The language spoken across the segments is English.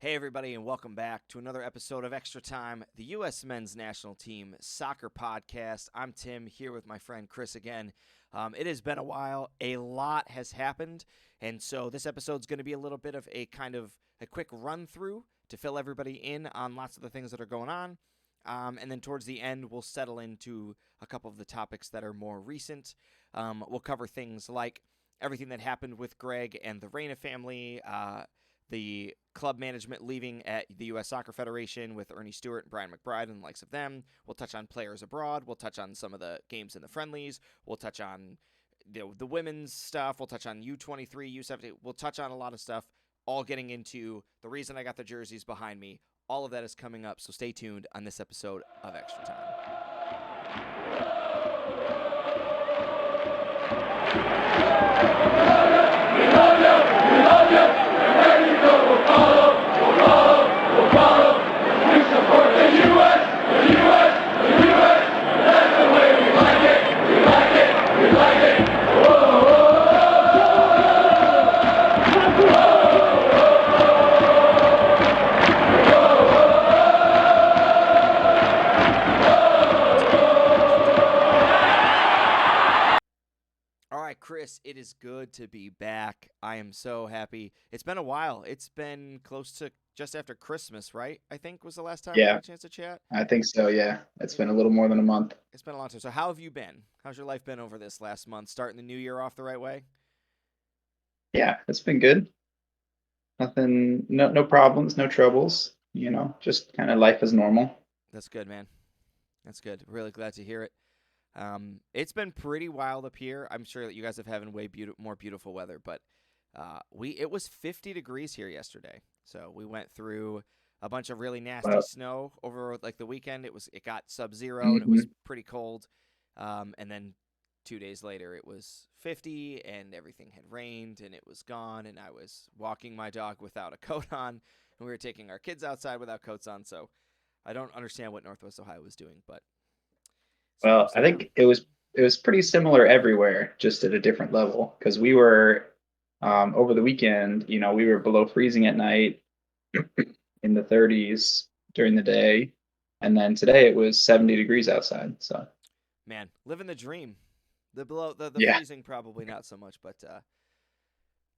Hey, everybody, and welcome back to another episode of Extra Time, the U.S. Men's National Team Soccer Podcast. I'm Tim, here with my friend Chris again. It has been a while. A lot has happened, and so this episode's going to be a little bit of a quick run-through to fill everybody in on lots of the things that are going on. And then towards the end, we'll settle into a couple of the topics that are more recent. We'll cover things like everything that happened with Greg and the Reyna family, the club management leaving at the U.S. Soccer Federation with Ernie Stewart and Brian McBride and the likes of them. We'll touch on players abroad. We'll touch on some of the games in the friendlies. We'll touch on the women's stuff. We'll touch on U23, U17. We'll touch on a lot of stuff, all getting into the reason I got the jerseys behind me. All of that is coming up, so stay tuned on this episode of Extra Time. Chris, it is good to be back. I am so happy. It's been a while. It's been close to just after Christmas, right? I think was the last time we had a chance to chat. I think so, yeah. It's been a little more than a month. It's been a long time. So how have you been? How's your life been over this last month? Starting the new year off the right way? Yeah, it's been good. Nothing, no problems, no troubles, just kind of life as normal. That's good, man. That's good. Really glad to hear it. It's been pretty wild up here. I'm sure that you guys have having more beautiful weather, but it was 50 degrees here yesterday. So we went through a bunch of really nasty snow over like the weekend. It got sub-zero and it was pretty cold. And then 2 days later it was 50 and everything had rained and it was gone, and I was walking my dog without a coat on, and we were taking our kids outside without coats on. So I don't understand what Northwest Ohio was doing, but well, I think it was pretty similar everywhere, just at a different level, because we were over the weekend, we were below freezing at night, in the 30s during the day, and then today it was 70 degrees outside. So, man, living the dream. The freezing probably not so much, but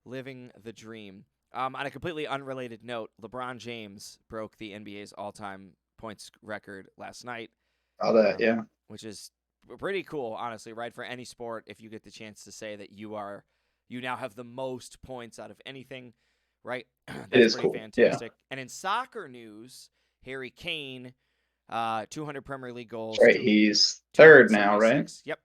living the dream. On a completely unrelated note, LeBron James broke the NBA's all-time points record last night. All that, yeah. Which is pretty cool, honestly, right? For any sport, if you get the chance to say that you now have the most points out of anything, right? That's it is pretty cool. Fantastic. Yeah. And in soccer news, Harry Kane, 200 Premier League goals. Right, he's third now, right? Yep.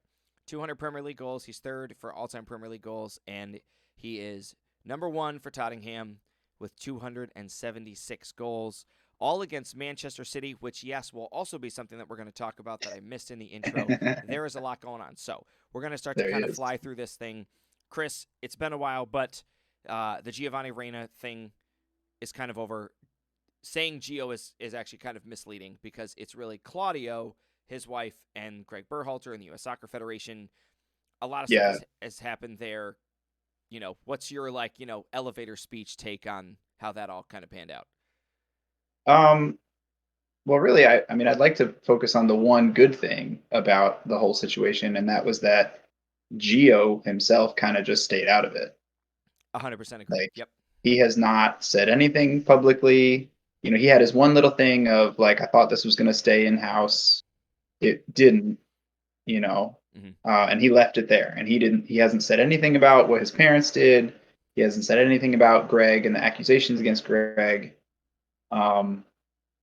200 Premier League goals. He's third for all-time Premier League goals, and he is number one for Tottenham with 276 goals. All against Manchester City, which, yes, will also be something that we're going to talk about that I missed in the intro. There is a lot going on. So we're going to start to kind of fly through this thing. Chris, it's been a while, but the Giovanni Reyna thing is kind of over. Saying Gio is actually kind of misleading, because it's really Claudio, his wife, and Greg Berhalter in the U.S. Soccer Federation. A lot of stuff has happened there. What's your, elevator speech take on how that all kind of panned out? Well, really, I mean, I'd like to focus on the one good thing about the whole situation, and that was that Gio himself kind of just stayed out of it. 100% agree. Yep. He has not said anything publicly. He had his one little thing of I thought this was going to stay in-house. It didn't, and he left it there. And he hasn't said anything about what his parents did. He hasn't said anything about Greg and the accusations against Greg.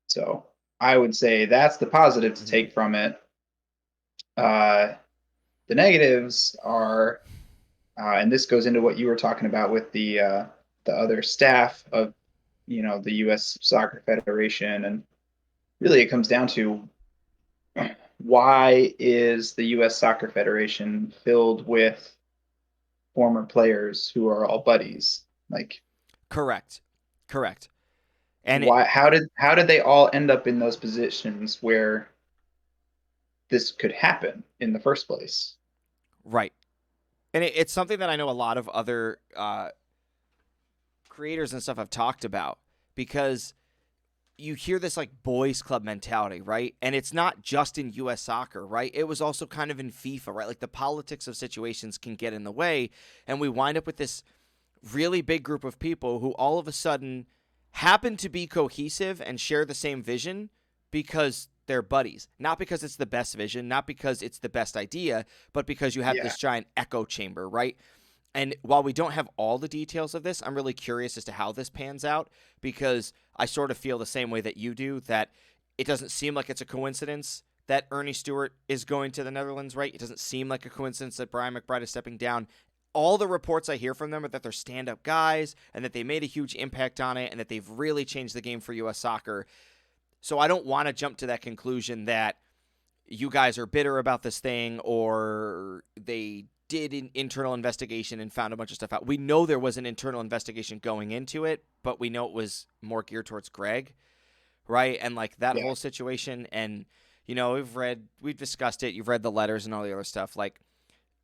So I would say that's the positive to take from it. The negatives are, and this goes into what you were talking about with the other staff of, the U.S. Soccer Federation, and really it comes down to why is the U.S. Soccer Federation filled with former players who are all buddies? Correct. And how did they all end up in those positions where this could happen in the first place? Right. And it's something that I know a lot of other creators and stuff have talked about, because you hear this like boys club mentality, right? And it's not just in US soccer, right? It was also kind of in FIFA, right? Like the politics of situations can get in the way, and we wind up with this really big group of people who all of a sudden happen to be cohesive and share the same vision because they're buddies. Not because it's the best vision, not because it's the best idea, but because you have Yeah. this giant echo chamber, right? And while we don't have all the details of this, I'm really curious as to how this pans out, because I sort of feel the same way that you do, that it doesn't seem like it's a coincidence that Ernie Stewart is going to the Netherlands, right? It doesn't seem like a coincidence that Brian McBride is stepping down. All the reports I hear from them are that they're stand-up guys and that they made a huge impact on it and that they've really changed the game for U.S. soccer. So I don't want to jump to that conclusion that you guys are bitter about this thing or they did an internal investigation and found a bunch of stuff out. We know there was an internal investigation going into it, but we know it was more geared towards Greg, right? And like that Yeah. whole situation. And, we've discussed it. You've read the letters and all the other stuff. Like,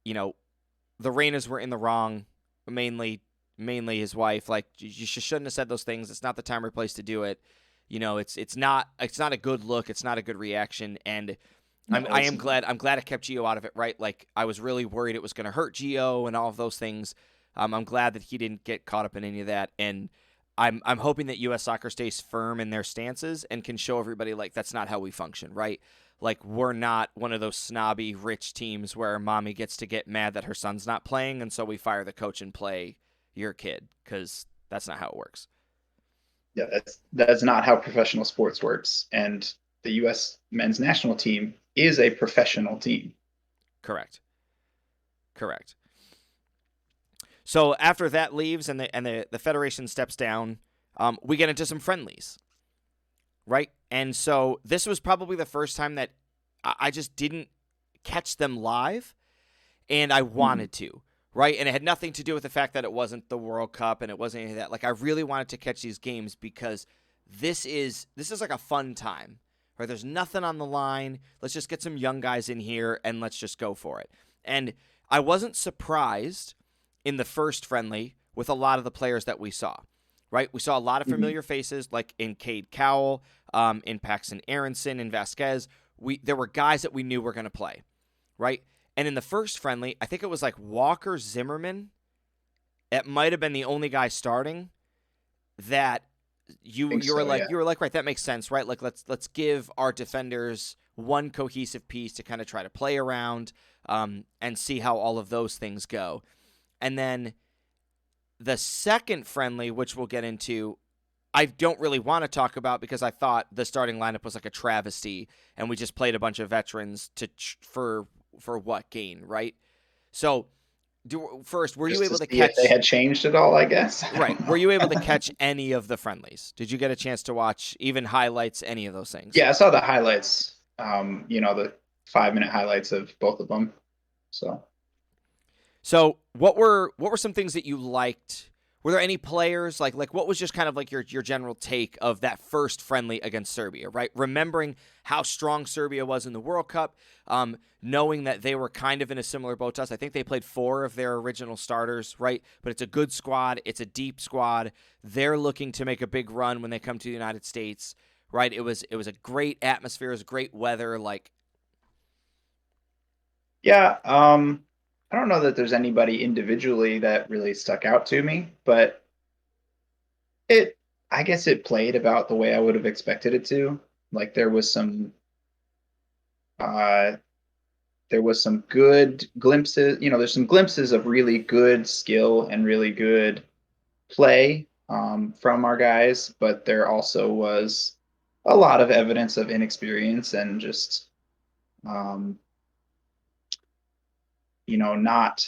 the Reynas were in the wrong, mainly his wife. Like, you shouldn't have said those things. It's not the time or place to do it. It's not a good look. It's not a good reaction. And No, I'm glad it kept Gio out of it, right? Like, I was really worried it was going to hurt Gio and all of those things. I'm glad that he didn't get caught up in any of that, and I'm hoping that U.S. Soccer stays firm in their stances and can show everybody like that's not how we function, right? Like, we're not one of those snobby rich teams where mommy gets to get mad that her son's not playing, and so we fire the coach and play your kid, because that's not how it works. Yeah, that's not how professional sports works. And the U.S. men's national team is a professional team. Correct. So after that leaves and the federation steps down, we get into some friendlies, right? And so this was probably the first time that I just didn't catch them live, and I wanted to, right? And it had nothing to do with the fact that it wasn't the World Cup and it wasn't any of that. Like, I really wanted to catch these games because this is like a fun time, right? There's nothing on the line. Let's just get some young guys in here and let's just go for it. And I wasn't surprised in the first friendly with a lot of the players that we saw, right? We saw a lot of familiar faces, like in Cade Cowell, in Paxton Aronson, in Vasquez. There were guys that we knew were going to play, right? And in the first friendly, I think it was like Walker Zimmerman. It might have been the only guy starting that you were like, right, that makes sense, right? Like, let's give our defenders one cohesive piece to kind of try to play around, and see how all of those things go. And then the second friendly, which we'll get into, I don't really want to talk about because I thought the starting lineup was like a travesty, and we just played a bunch of veterans for what gain, right? So, first, were you able to catch? If they had changed it all, I guess. Right. Were you able to catch any of the friendlies? Did you get a chance to watch even highlights, any of those things? Yeah, I saw the highlights. The 5-minute highlights of both of them. So what were some things that you liked? Were there any players like what was just kind of like your general take of that first friendly against Serbia, right? Remembering how strong Serbia was in the World Cup, knowing that they were kind of in a similar boat to us. I think they played 4 of their original starters, right? But it's a good squad. It's a deep squad. They're looking to make a big run when they come to the United States, right? It was a great atmosphere. It was great weather. Yeah, I don't know that there's anybody individually that really stuck out to me, but I guess it played about the way I would have expected it to. Like, uh, there was some good glimpses, there's some glimpses of really good skill and really good play, from our guys, but there also was a lot of evidence of inexperience and just, um, not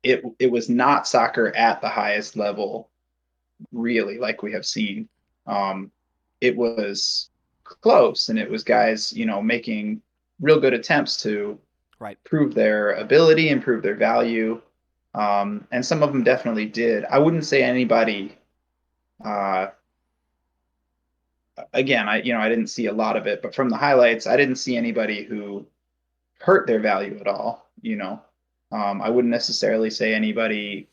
it was not soccer at the highest level, really, like we have seen. Um, it was close, and it was guys, making real good attempts to Right. prove their ability and prove their value. And some of them definitely did. I wouldn't say anybody. Uh, Again, I didn't see a lot of it, but from the highlights, I didn't see anybody who hurt their value at all. I wouldn't necessarily say anybody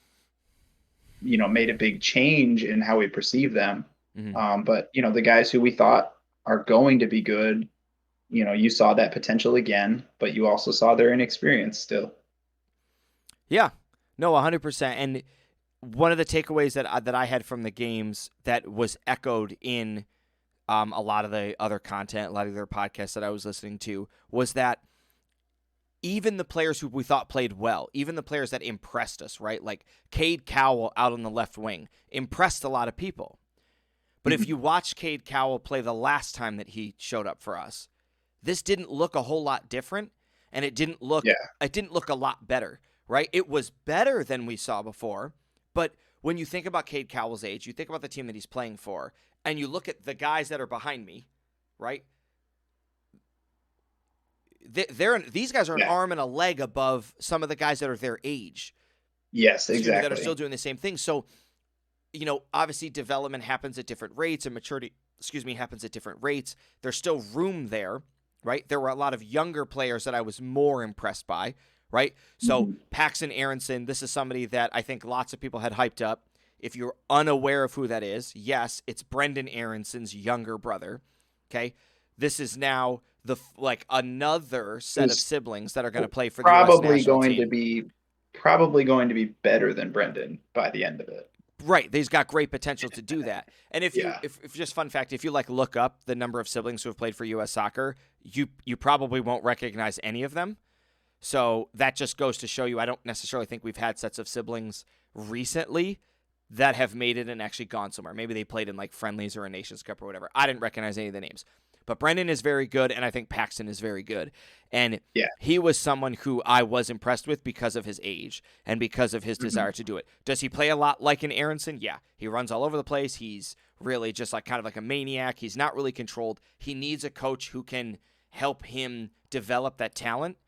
made a big change in how we perceive them. Hmm. But the guys who we thought are going to be good, you saw that potential again, but you also saw their inexperience still. Yeah, no, 100%. And one of the takeaways that I had from the games that was echoed in a lot of the other content, a lot of their podcasts that I was listening to, was that even the players who we thought played well, even the players that impressed us, right? Like Cade Cowell out on the left wing impressed a lot of people. But if you watch Cade Cowell play the last time that he showed up for us, this didn't look a whole lot different, and Yeah. it didn't look a lot better, right? It was better than we saw before, but when you think about Cade Cowell's age, you think about the team that he's playing for, and you look at the guys that are behind me, right? These guys are an Yeah. arm and a leg above some of the guys that are their age. Yes, Excuse me, that are still exactly. doing the same thing. So, obviously development happens at different rates and maturity, happens at different rates. There's still room there, right? There were a lot of younger players that I was more impressed by, right? So, Mhm. Paxton Aronson, this is somebody that I think lots of people had hyped up. If you're unaware of who that is, yes, it's Brendan Aronson's younger brother. Okay. This is now another set of Who's siblings that are going to play for the U.S. probably national going to team. be probably going to be better than Brendan by the end of it. Right, he's got great potential to do that. And Yeah. if just fun fact, if you look up the number of siblings who have played for U.S. soccer, you probably won't recognize any of them. So that just goes to show you, I don't necessarily think we've had sets of siblings recently that have made it and actually gone somewhere. Maybe they played in like friendlies or a Nations Cup or whatever. I didn't recognize any of the names. But Brendan is very good, and I think Paxton is very good. And Yeah. he was someone who I was impressed with because of his age and because of his Mhm. desire to do it. Does he play a lot like an Aronson? Yeah. He runs all over the place. He's really just like kind of like a maniac. He's not really controlled. He needs a coach who can help him develop that talent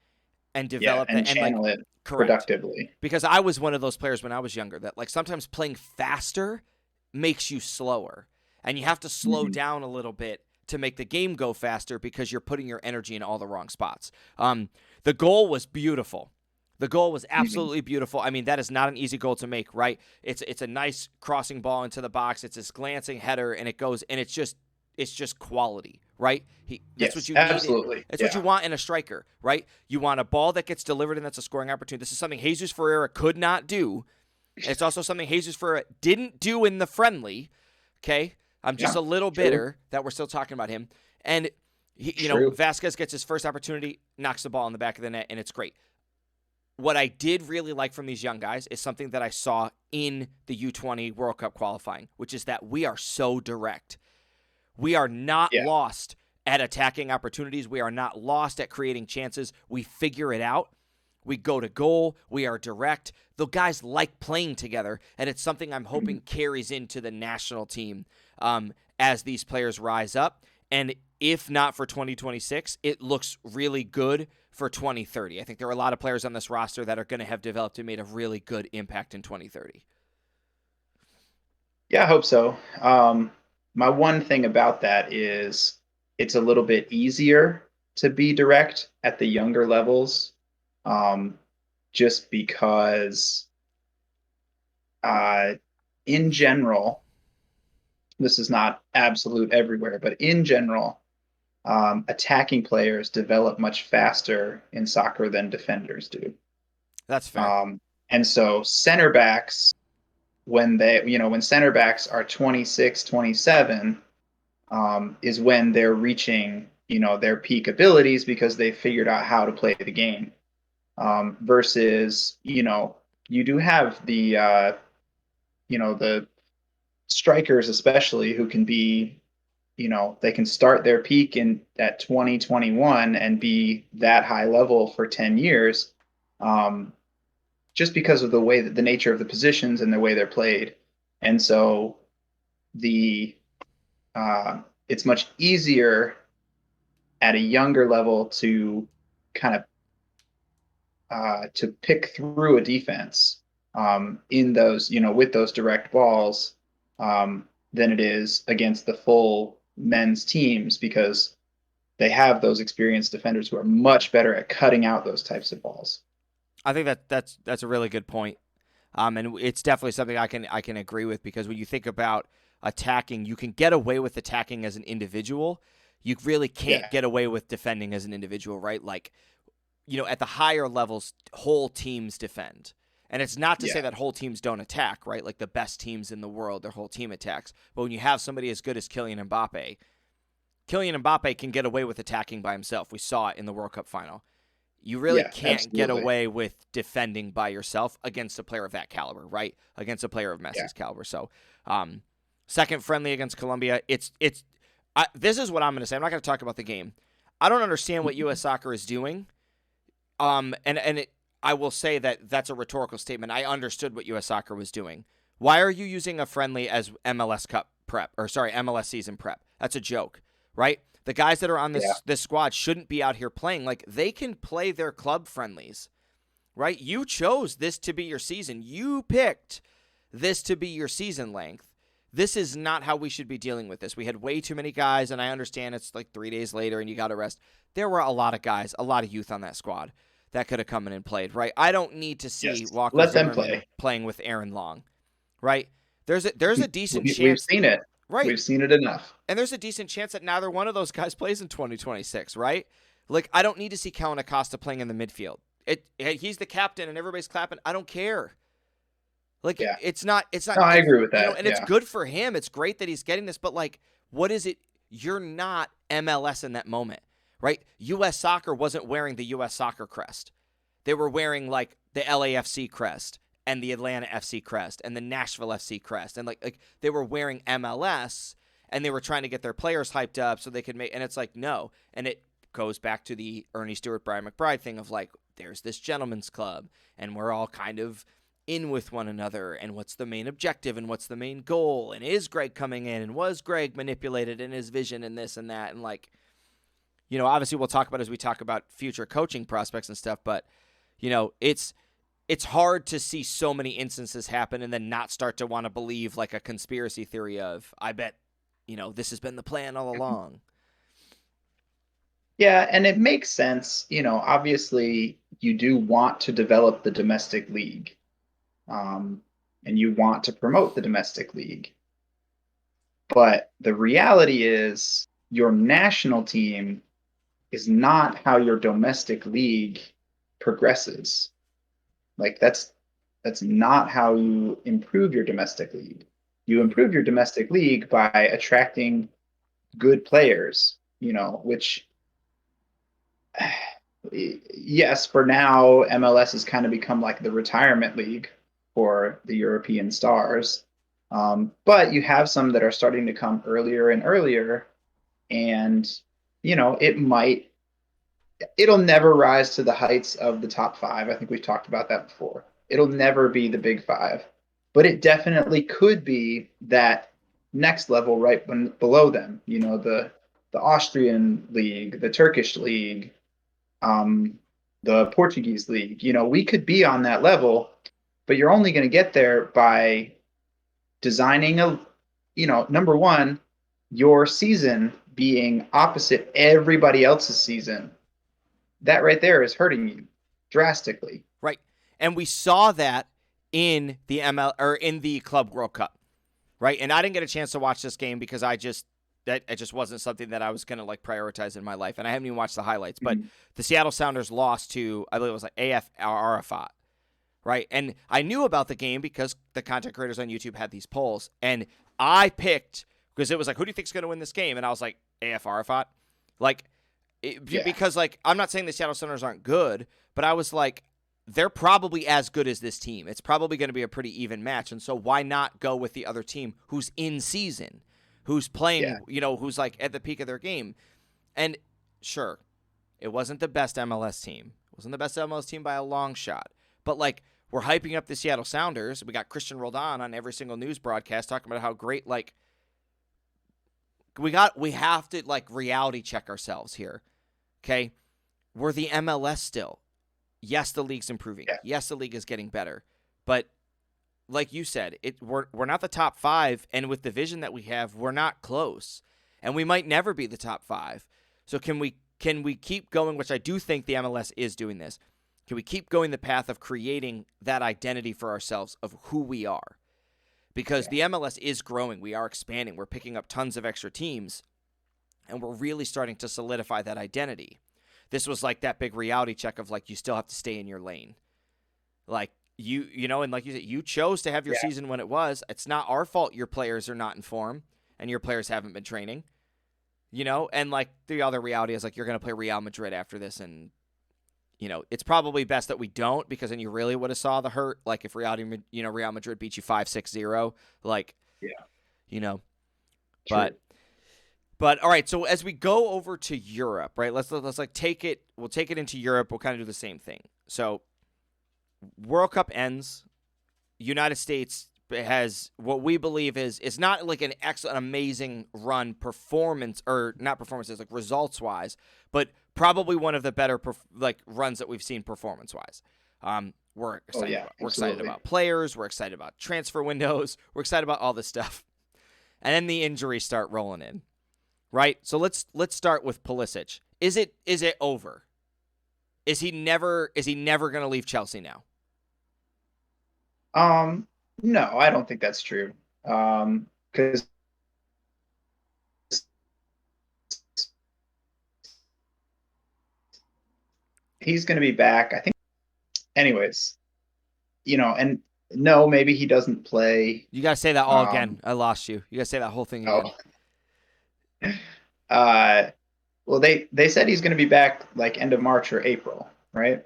and Yeah, develop and that and like channel it correct. productively. Because I was one of those players when I was younger that like sometimes playing faster makes you slower. And you have to slow Mhm. down a little bit to make the game go faster because you're putting your energy in all the wrong spots. The goal was beautiful. The goal was Mhm. absolutely beautiful. I mean, that is not an easy goal to make, right? It's a nice crossing ball into the box. It's this glancing header, and it goes, and it's just quality, right? That's what Yes, you need. absolutely. That's what you Yeah. want in a striker, right? You want a ball that gets delivered and that's a scoring opportunity. This is something Jesus Ferreira could not do. And it's also something Jesus Ferreira didn't do in the friendly. Okay, I'm just Yeah. a little True. bitter that we're still talking about him. And True. Vasquez gets his first opportunity, knocks the ball in the back of the net, and it's great. What I did really like from these young guys is something that I saw in the U20 World Cup qualifying, which is that we are so direct. We are not Yeah. lost at attacking opportunities. We are not lost at creating chances. We figure it out. We go to goal. We are direct. The guys like playing together, and it's something I'm Mhm. hoping carries into the national team as these players rise up. And if not for 2026, it looks really good for 2030. I think there are a lot of players on this roster that are going to have developed and made a really good impact in 2030. Yeah, I hope so. My one thing about that is it's a little bit easier to be direct at the younger levels, um, just because, uh, in general, this is not absolute everywhere, but in general, attacking players develop much faster in soccer than defenders do. That's fair. Um, and so center backs, when center backs are 26, 27, is when they're reaching, their peak abilities because they figured out how to play the game. Versus, you do have the strikers especially who can be, they can start their peak in at 2021 and be that high level for 10 years, um, just because of the way that the nature of the positions and the way they're played. And so the it's much easier at a younger level to kind of to pick through a defense, in those, with those direct balls, than it is against the full men's teams because they have those experienced defenders who are much better at cutting out those types of balls. I think that's a really good point. And it's definitely something I can agree with, because when you think about attacking, you can get away with attacking as an individual. You really can't Yeah. get away with defending as an individual, right? Like, at the higher levels, whole teams defend. And it's not to say Yeah. that whole teams don't attack, right? Like the best teams in the world, their whole team attacks. But when you have somebody as good as Kylian Mbappe can get away with attacking by himself. We saw it in the World Cup final. You really Yeah. can't get Absolutely. away with defending by yourself against a player of that caliber, right? Against a player of Yeah. Messi's caliber. So, second friendly against Colombia. This is what I'm going to say. I'm not going to talk about the game. I don't understand what U.S. Soccer is doing. I will say that that's a rhetorical statement. I understood what U.S. Soccer was doing. Why are you using a friendly as MLS Cup prep, or sorry, MLS season prep? That's a joke, right? The guys that are on Yeah. this squad shouldn't be out here playing. Like, they can play their club friendlies, right? You chose this to be your season. You picked this to be your season length. This is not how we should be dealing with this. We had way too many guys, and I understand it's like 3 days later and you got to rest. There were a lot of guys, a lot of youth on that squad that could have come in and played, right? I don't need to see Yes. Walker Let them Zimmerman play. playing with Aaron Long, right? There's a decent We've chance, seen it. right? We've seen it enough. And there's a decent chance that neither one of those guys plays in 2026, right? Like, I don't need to see Kellen Acosta playing in the midfield. He's the captain and everybody's clapping. I don't care. Like, Yeah. it's not No, I good, agree with that. and it's Yeah. good for him. It's great that he's getting this, but like, what is it? You're not MLS in that moment, right? U.S. Soccer wasn't wearing the U.S. Soccer crest. They were wearing like the LAFC crest and the Atlanta FC crest and the Nashville FC crest, and like they were wearing MLS, and they were trying to get their players hyped up so they could make. And it's like, no, and it goes back to the Ernie Stewart, Brian McBride thing of like, there's this gentleman's club, and we're all kind of in with one another, and what's the main objective and what's the main goal, and is Greg coming in, and was Greg manipulated in his vision, and this and that, and like, obviously we'll talk about as we talk about future coaching prospects and stuff, but it's hard to see so many instances happen and then not start to want to believe like a conspiracy theory of, I bet this has been the plan all along. Yeah, and it makes sense. Obviously, you do want to develop the domestic league, and you want to promote the domestic league. But the reality is, your national team is not how your domestic league progresses. Like, that's not how you improve your domestic league. You improve your domestic league by attracting good players, which, yes, for now, MLS has kind of become like the retirement league for the European stars. But you have some that are starting to come earlier and earlier, and it'll never rise to the heights of the top five. I think we've talked about that before. It'll never be the big five, but it definitely could be that next level right below them. The Austrian league, the Turkish league, the Portuguese league. We could be on that level, but you're only going to get there by designing number one, your season being opposite everybody else's season. That right there is hurting you drastically. Right. And we saw that in the in the Club World Cup, right? And I didn't get a chance to watch this game because it just wasn't something that I was going to like prioritize in my life. And I haven't even watched the highlights, but the Seattle Sounders lost to, I believe it was like AF Arafat, right? And I knew about the game because the content creators on YouTube had these polls, and I picked, because it was like, who do you think is going to win this game? And I was like, AF Arafat. Like, because like, I'm not saying the Seattle Sounders aren't good, but I was like, they're probably as good as this team. It's probably going to be a pretty even match. And so why not go with the other team who's in season, who's playing, who's like at the peak of their game? And sure, it wasn't the best MLS team. It wasn't the best MLS team by a long shot. But like, we're hyping up the Seattle Sounders. We got Christian Roldan on every single news broadcast talking about how great, like, we have to like reality check ourselves here. Okay? We're the MLS still. Yes, the league's improving. Yeah. Yes, the league is getting better. But like you said, we're not the top five, and with the vision that we have, we're not close. And we might never be the top five. So can we keep going, which I do think the MLS is doing this. Can we keep going the path of creating that identity for ourselves of who we are? Because the MLS is growing. We are expanding. We're picking up tons of extra teams, and we're really starting to solidify that identity. This was like that big reality check of like, you still have to stay in your lane. Like, and like you said, you chose to have your season when it was. It's not our fault your players are not in form and your players haven't been training, and like the other reality is like, you're going to play Real Madrid after this, and it's probably best that we don't, because then you really would have saw the hurt. Like if Real Madrid beat you 5-6-0, like, True. but all right. So as we go over to Europe, right, let's like take it. We'll take it into Europe. We'll kind of do the same thing. So World Cup ends. United States has what we believe is not like an excellent, amazing run performance, or not performances, like results wise, but probably one of the better runs that we've seen performance wise. We're excited. We're excited about players. We're excited about transfer windows. We're excited about all this stuff, and then the injuries start rolling in, right? So let's start with Pulisic. Is it over? Is he never going to leave Chelsea now? No, I don't think that's true. Because he's going to be back, I think. Anyways, and no, maybe he doesn't play. You got to say that all again. I lost you. You got to say that whole thing again. Well, they said he's going to be back like end of March or April, right?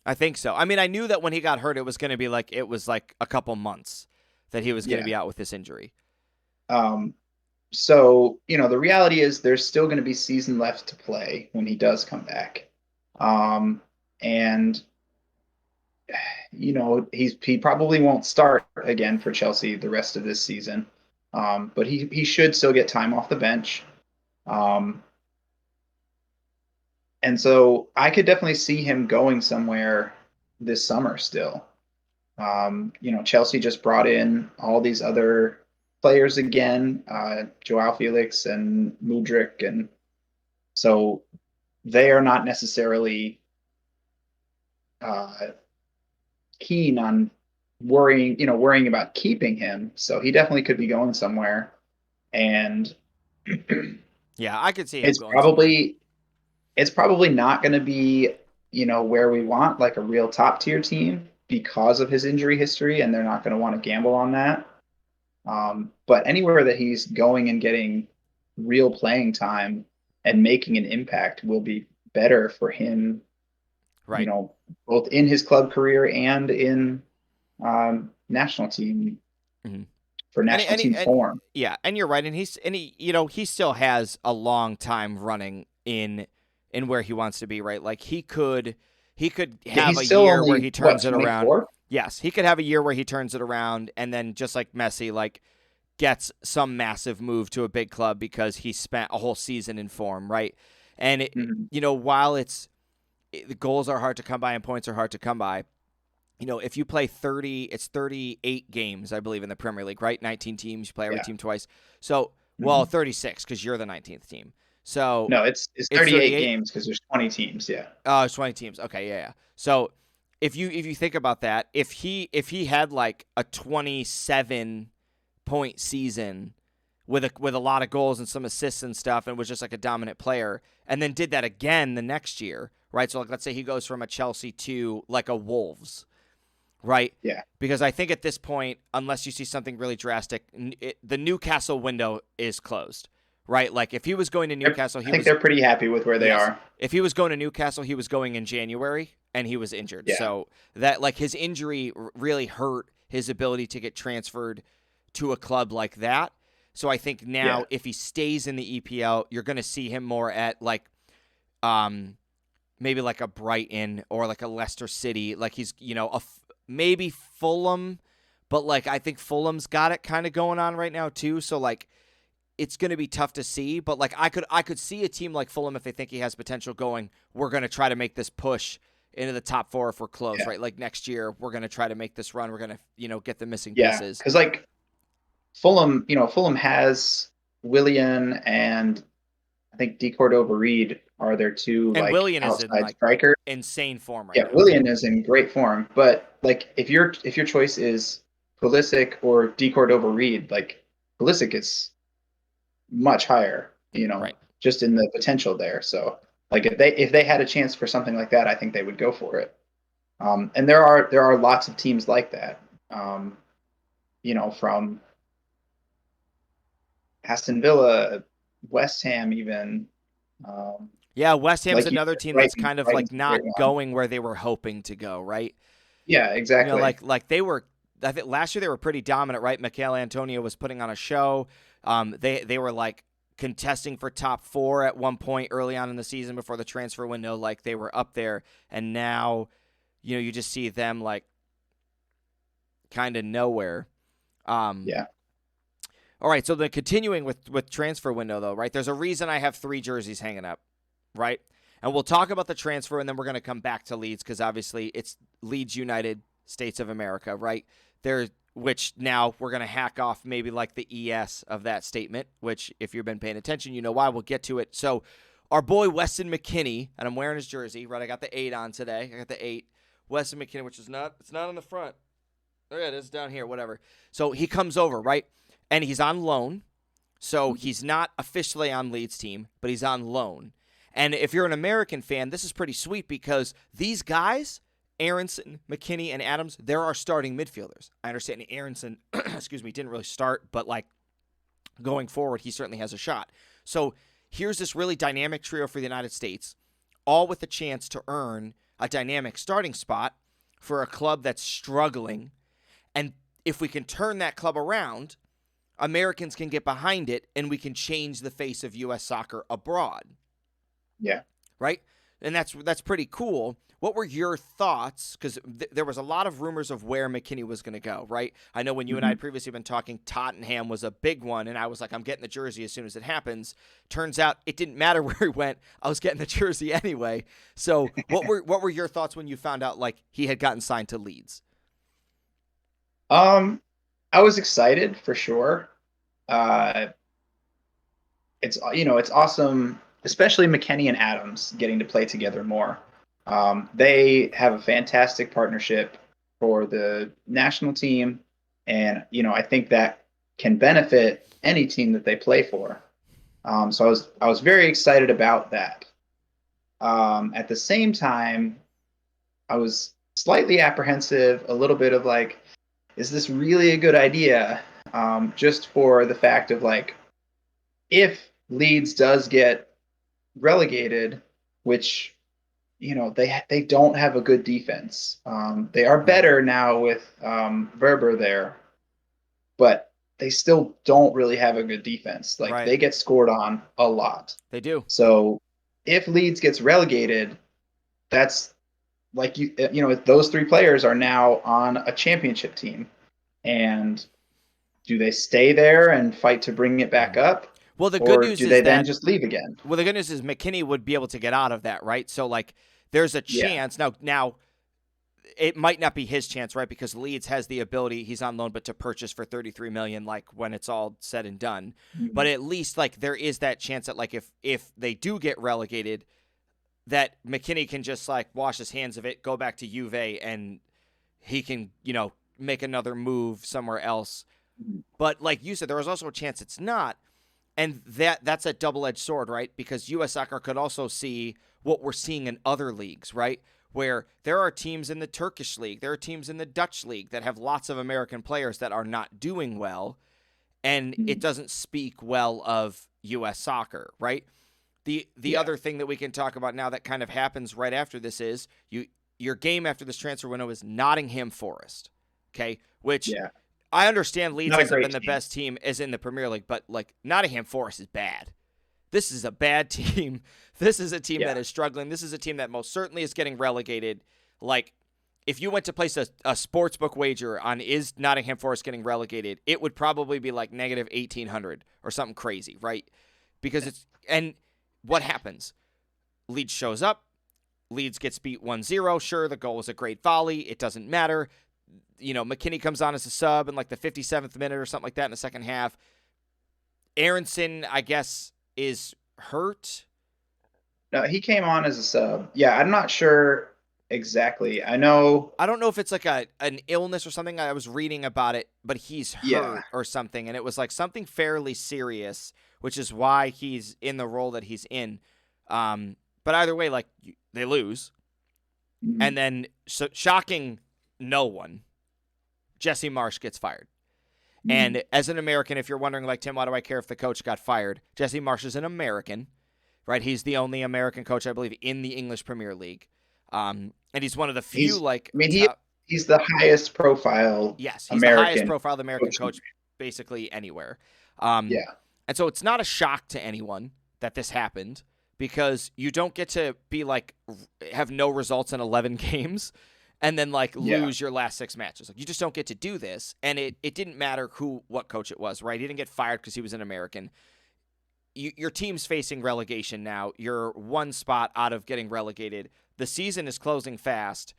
I think so. I mean, I knew that when he got hurt, it was going to be like a couple months that he was going to be out with this injury. So, the reality is there's still going to be season left to play when he does come back. And he probably won't start again for Chelsea the rest of this season. But he should still get time off the bench. And so I could definitely see him going somewhere this summer still. Chelsea just brought in all these other players again, Joao Felix and Mudryk, and so they are not necessarily keen on worrying about keeping him. So he definitely could be going somewhere, and yeah, I could see him it's going somewhere. It's probably not going to be where we want, like a real top tier team, because of his injury history, and they're not going to want to gamble on that. But anywhere that he's going and getting real playing time and making an impact will be better for him, right? Both in his club career and in national team for national team form. Yeah, and you're right, and he still has a long time running in where he wants to be, right? Like he could have a year where he turns it around. Yes, he could have a year where he turns it around, and then just like Messi, like gets some massive move to a big club because he spent a whole season in form, right? And while the goals are hard to come by and points are hard to come by, if you play 38 games, I believe, in the Premier League, right? 19 teams, you play every team twice. So, 36 because you're the 19th team. So no, it's 38 games because there's 20 teams. Yeah. Oh, it's 20 teams. Okay, yeah. So if you think about that, if he had like a 27-point season with a lot of goals and some assists and stuff, and was just like a dominant player, and then did that again the next year, right? So like, let's say he goes from a Chelsea to like a Wolves, right? Yeah. Because I think at this point, unless you see something really drastic, the Newcastle window is closed. Right, like if he was going to Newcastle, I think they're pretty happy with where they are. If he was going to Newcastle, he was going in January, and he was injured. Yeah. So that like his injury really hurt his ability to get transferred to a club like that. So I think now if he stays in the EPL, you're going to see him more at like, maybe like a Brighton or like a Leicester City. Like he's maybe Fulham, but like I think Fulham's got it kind of going on right now too. So like, it's going to be tough to see, but like I could see a team like Fulham, if they think he has potential, going, we're going to try to make this push into the top 4 if we're close, right? Like next year, we're going to try to make this run. We're going to, get the missing pieces. Because like Fulham has Willian and I think De Cordova-Reid are their two And like Willian is in outside like strikers. insane form right Yeah, now. Willian is in great form, but like if your choice is Pulisic or D Cordova Reed, like Pulisic is much higher, Right. just in the potential there. So like if they had a chance for something like that, I think they would go for it. And there are lots of teams like that. Um, from Aston Villa, West Ham, even. Um, Yeah, West Ham's like you another said, team that's kind of like Brighton's a great not one. going where they were hoping to go, right? Yeah, You know, exactly. like they were. I think last year they were pretty dominant, right? Mikel Antonio was putting on a show. They were like contesting for top 4 at one point early on in the season before the transfer window. Like they were up there, and now, you just see them like kind of nowhere. Um, Yeah. all right, so then continuing with transfer window though, right? There's a reason I have 3 jerseys hanging up, right? And we'll talk about the transfer, and then we're going to come back to Leeds because obviously it's Leeds United States of America, right? Which now we're going to hack off maybe like the ES of that statement, which if you've been paying attention, you know why. We'll get to it. So our boy Weston McKennie, and I'm wearing his jersey, right? I got the 8 on today. I got the 8. Weston McKennie, which is it's not on the front. There it is down here, whatever. So he comes over, right? And he's on loan. So he's not officially on Leeds team, but he's on loan. And if you're an American fan, this is pretty sweet because these guys, Aronson, McKennie, and Adams, they're our starting midfielders. I understand Aronson, excuse me, didn't really start, but like going forward, he certainly has a shot. So here's this really dynamic trio for the United States, all with a chance to earn a dynamic starting spot for a club that's struggling. And if we can turn that club around, Americans can get behind it and we can change the face of U.S. soccer abroad. Yeah. Right? And that's pretty cool. What were your thoughts? Because there was a lot of rumors of where McKennie was going to go, right? I know when you and I had previously been talking, Tottenham was a big one, and I was like, I'm getting the jersey as soon as it happens. Turns out it didn't matter where he went. I was getting the jersey anyway. So what were your thoughts when you found out like he had gotten signed to Leeds? I was excited for sure. Uh, it's awesome, especially McKennie and Adams getting to play together more. They have a fantastic partnership for the national team, and I think that can benefit any team that they play for. So I was very excited about that. At the same time, I was slightly apprehensive, a little bit of like, is this really a good idea? Just for the fact of like, if Leeds does get relegated, which they don't have a good defense. They are Right. better now with Verber there, but they still don't really have a good defense. Like Right. they get scored on a lot. They do. So if Leeds gets relegated, that's like those 3 players are now on a championship team, and do they stay there and fight to bring it back up, Well, the good or news do they is then that just leave again? Well, the good news is McKennie would be able to get out of that, right? So, like, there's a Yeah. chance. Now, it might not be his chance, right? Because Leeds has the ability, he's on loan, but to purchase for $33 million, like, when it's all said and done. But Mhm. at least, like, there is that chance that, like, if they do get relegated, that McKennie can just, like, wash his hands of it, go back to Juve, and he can, make another move somewhere else. But, like you said, there was also a chance it's not. And that's a double-edged sword, right? Because U.S. soccer could also see what we're seeing in other leagues, right? Where there are teams in the Turkish league, there are teams in the Dutch league that have lots of American players that are not doing well, and it doesn't speak well of U.S. soccer, right? The Yeah. other thing that we can talk about now that kind of happens right after this is your game after this transfer window is Nottingham Forest, okay? Which Yeah. I understand Leeds Not a hasn't great been the team. best team as in the Premier League, but like Nottingham Forest is bad. This is a bad team. This is a team that Yeah. is struggling. This is a team that most certainly is getting relegated. Like, if you went to place a sports book wager on is Nottingham Forest getting relegated, it would probably be like negative 1,800 or something crazy, right? Because and what happens? Leeds shows up. Leeds gets beat 1-0. Sure, the goal was a great volley. It doesn't matter. McKennie comes on as a sub in like the 57th minute or something like that in the second half. Aronson, I guess, is hurt. No, he came on as a sub. Yeah, I'm not sure exactly. I know. I don't know if it's like an illness or something. I was reading about it, but he's Yeah. hurt or something, and it was like something fairly serious, which is why he's in the role that he's in. But either way, like they lose, Mhm. and then shocking no one, Jesse Marsh gets fired. Mhm. And as an American, if you're wondering, like, Tim, why do I care if the coach got fired? Jesse Marsh is an American, right? He's the only American coach, I believe, in the English Premier League. And he's one of the few, He's. like, I mean, top. he's the highest profile Yes, he's the highest American profile American coach. coach basically anywhere. Um, Yeah. and so it's not a shock to anyone that this happened because you don't get to be like have no results in 11 games and then like Yeah. lose your last 6 matches. Like you just don't get to do this. And it didn't matter what coach it was, right? He didn't get fired because he was an American. Your team's facing relegation now. You're one spot out of getting relegated. The season is closing fast.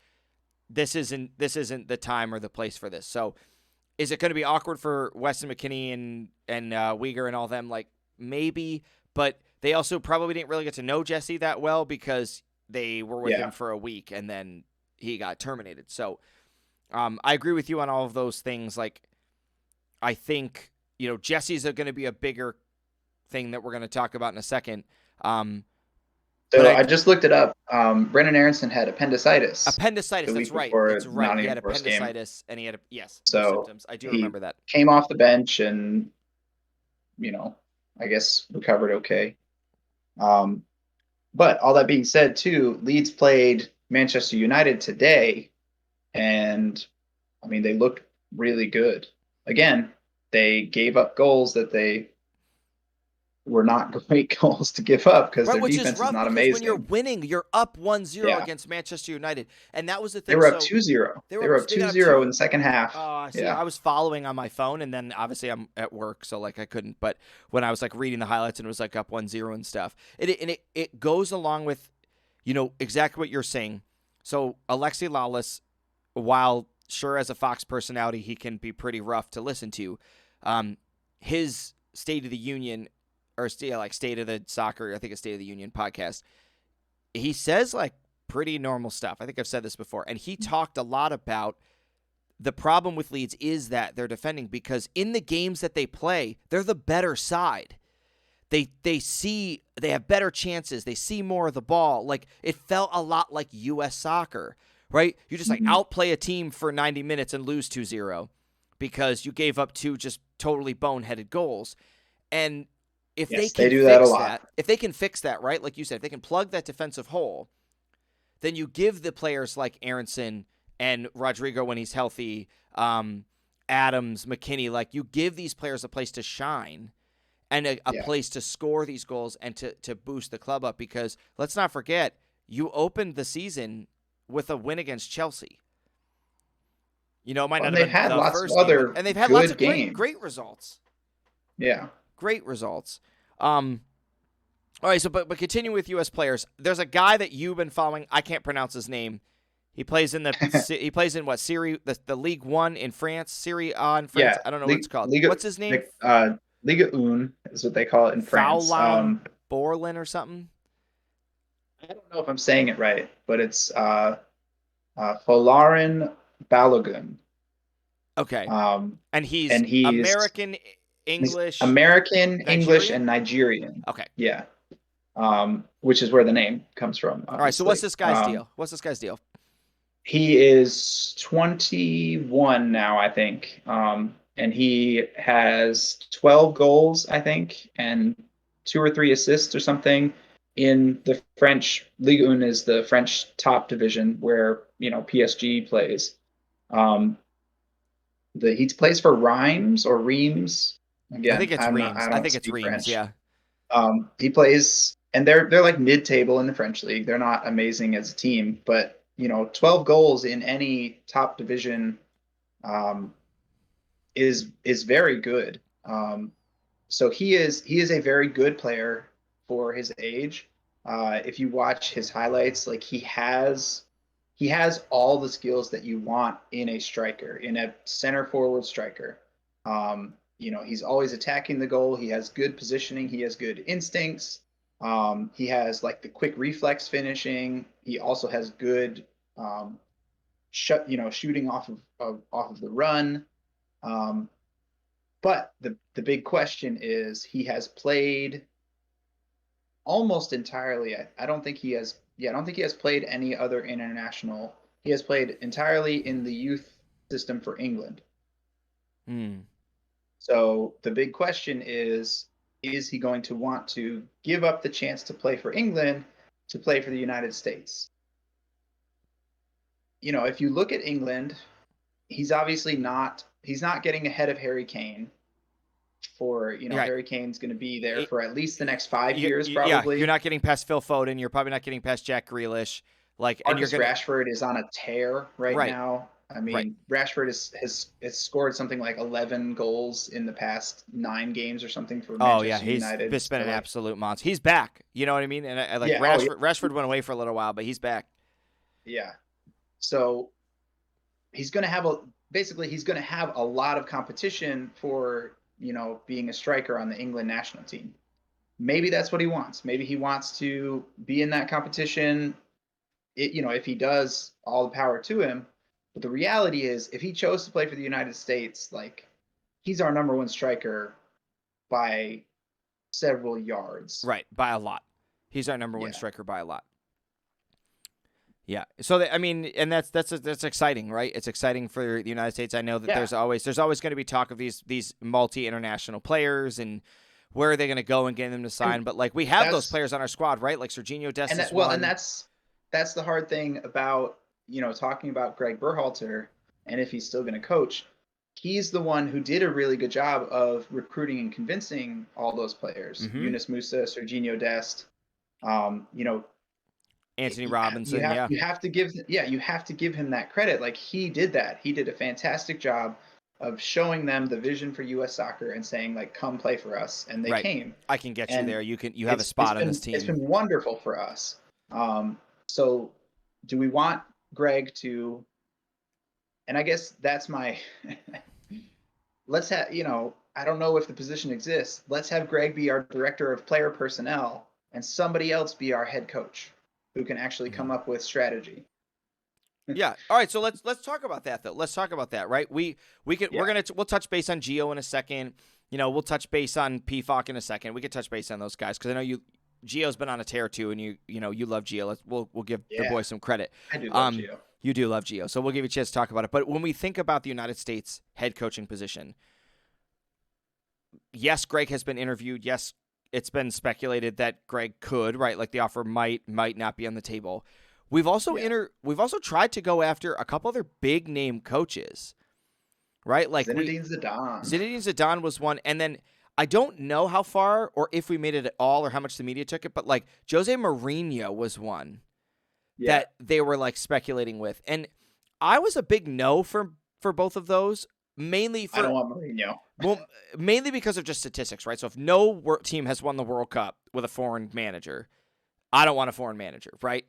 This isn't the time or the place for this. So is it going to be awkward for Weston McKinney and Uyghur and all them? Like maybe, but they also probably didn't really get to know Jesse that well because they were with Yeah. him for a week and then he got terminated. So I agree with you on all of those things. Like I think Jesse's going to be a bigger thing that we're going to talk about in a second. Um, but So I just looked it up. Brendan Aronson had appendicitis appendicitis. the That's week right. before It's the right. He Nottingham had Forest game. appendicitis and he had yes, those So symptoms. I do he remember that. came off the bench and, you know, I guess recovered okay. Um, but all that being said, too, Leeds played Manchester United today, and I mean, they looked really good. Again, they gave up goals that they were not great goals to give up because Right, their which is defense is rough not because when you're amazing. winning, you're up 1-0 Yeah, against Manchester United. And that was the they thing. were up So 2-0. they They were were up up they got two up zero in 2. the second half. See, Yeah. I was following on my phone and then obviously I'm at work, so like I couldn't. But when I was like reading the highlights and it was like up 1-0 and stuff. It goes along with exactly what you're saying. So Alexi Lawless, while sure as a Fox personality he can be pretty rough to listen to, his State of the Union or like State of the Soccer, I think it's State of the Union podcast, he says like pretty normal stuff. I think I've said this before. And he talked a lot about the problem with Leeds is that they're defending because in the games that they play, they're the better side. They have better chances. They see more of the ball. Like it felt a lot like US soccer, right? You just like Mhm. outplay a team for 90 minutes and lose 2-0 because you gave up two just totally boneheaded goals. And if they Yes, they can do that a fix lot. that, if they can fix that, right? Like you said, if they can plug that defensive hole, then you give the players like Aronson and Rodrigo when he's healthy, Adams, McKinney, like you give these players a place to shine and a Yeah. place to score these goals and to boost the club up because let's not forget, you opened the season with a win against Chelsea. It might Well, not and have they've been had the lots of first game, but other and they've had lots good of great, games. great results. Yeah. Great results. All right, so but continue with U.S. players. There's a guy that you've been following. I can't pronounce his name. He plays in what Serie the League One in France, Serie A in France. Yeah. I don't know what it's called. Liga, What's his name? Liga Un is what they call it in France. Faulan Borlin or something. I don't know if I'm saying it right, but it's Folarin Balogun. Okay, Um, and he's and American, he's English, American, English, Nigerian. and Nigerian. Okay, Yeah. Which is where the name comes from, all right. So what's obviously. this guy's deal? What's this guy's deal? He is 21 now, I think. And he has 12 goals, I think, and 2 or 3 assists or something in the French Ligue 1 is the French top division where, PSG plays. Um, he plays for Reims or Reims. I think Again, it's I Reams. I don't think it's speak Reams. French. Yeah. He plays, and they're like mid-table in the French league. They're not amazing as a team, but 12 goals in any top division um, is very good. So he is a very good player for his age. If you watch his highlights, like he has all the skills that you want in a striker, in a center forward striker. He's always attacking the goal. He has good positioning. He has good instincts. He has like the quick reflex finishing. He also has good shooting off of the run. Um, but the big question is he has played almost entirely. I don't think he has. Yeah, I don't think he has played any other international. He has played entirely in the youth system for England. Hmm. So the big question is he going to want to give up the chance to play for England to play for the United States? If you look at England, he's not getting ahead of Harry Kane for, Right. Harry Kane's going to be there It, for at least the next 5 years, yeah, you're probably. not getting past Phil Foden. You're probably not getting past Jack Grealish. Like, and you're Marcus gonna Rashford is on a tear right right, now. I right. mean, Rashford has scored something like 11 goals in the past 9 games or something for Oh yeah, Manchester he's United. just been So an like, absolute monster. He's back. You know what I mean? And I like yeah, oh yeah, Rashford went away for a little while, but he's back. yeah. So he's going to have a basically he's going to have a lot of competition for being a striker on the England national team. Maybe that's what he wants. Maybe he wants to be in that competition. If he does, all the power to him. But the reality is, if he chose to play for the United States, like he's our number one striker by several yards. Right, by a lot. He's our number one Yeah, striker by a lot. Yeah. So I mean, and that's exciting, right? It's exciting for the United States. I know that yeah, there's always going to be talk of these multi-international players and where are they going to go and get them to and sign. But like we have those that's players on our squad, right? Like Serginho Dest and is that well, and one. that's the hard thing about talking about Greg Berhalter and if he's still going to coach. He's the one who did a really good job of recruiting and convincing all those players, Mm-hmm. Yunus Musa, Serginho Dest. Um, you know, Anthony Robinson, yeah. you have to give you have to give him that credit. Like he did that. He did a fantastic job of showing them the vision for U.S. soccer and saying like, "Come play for us," and they Right. came. I can get you And there. You have a spot on this it's team. been wonderful for us. So do we want Greg to? And I guess that's my. Let's have I don't know if the position exists. Let's have Greg be our director of player personnel and somebody else be our head coach who can actually come Mhm. up with strategy. Yeah. All right. So let's talk about that though. Let's talk about that. Right. Yeah, We'll touch base on Gio in a second. We'll touch base on PFOC in a second. We could touch base on those guys because I know Gio's been on a tear too, and you love Gio. We'll give the yeah, boy some credit. I do love Um, Gio. you do love Gio, so we'll give you a chance to talk about it. But when we think about the United States head coaching position, yes, Greg has been interviewed. Yes, it's been speculated that Greg could, right? Like the offer might not be on the table. Yeah, We've also tried to go after a couple other big name coaches, right? Like Zinedine Zidane. Zinedine Zidane was one, and then I don't know how far or if we made it at all or how much the media took it, but like Jose Mourinho was one Yeah, that they were like speculating with, and I was a big no for both of those, mainly I don't for want Mourinho. well, mainly because of just statistics, right? So if no team has won the World Cup with a foreign manager, I don't want a foreign manager, right?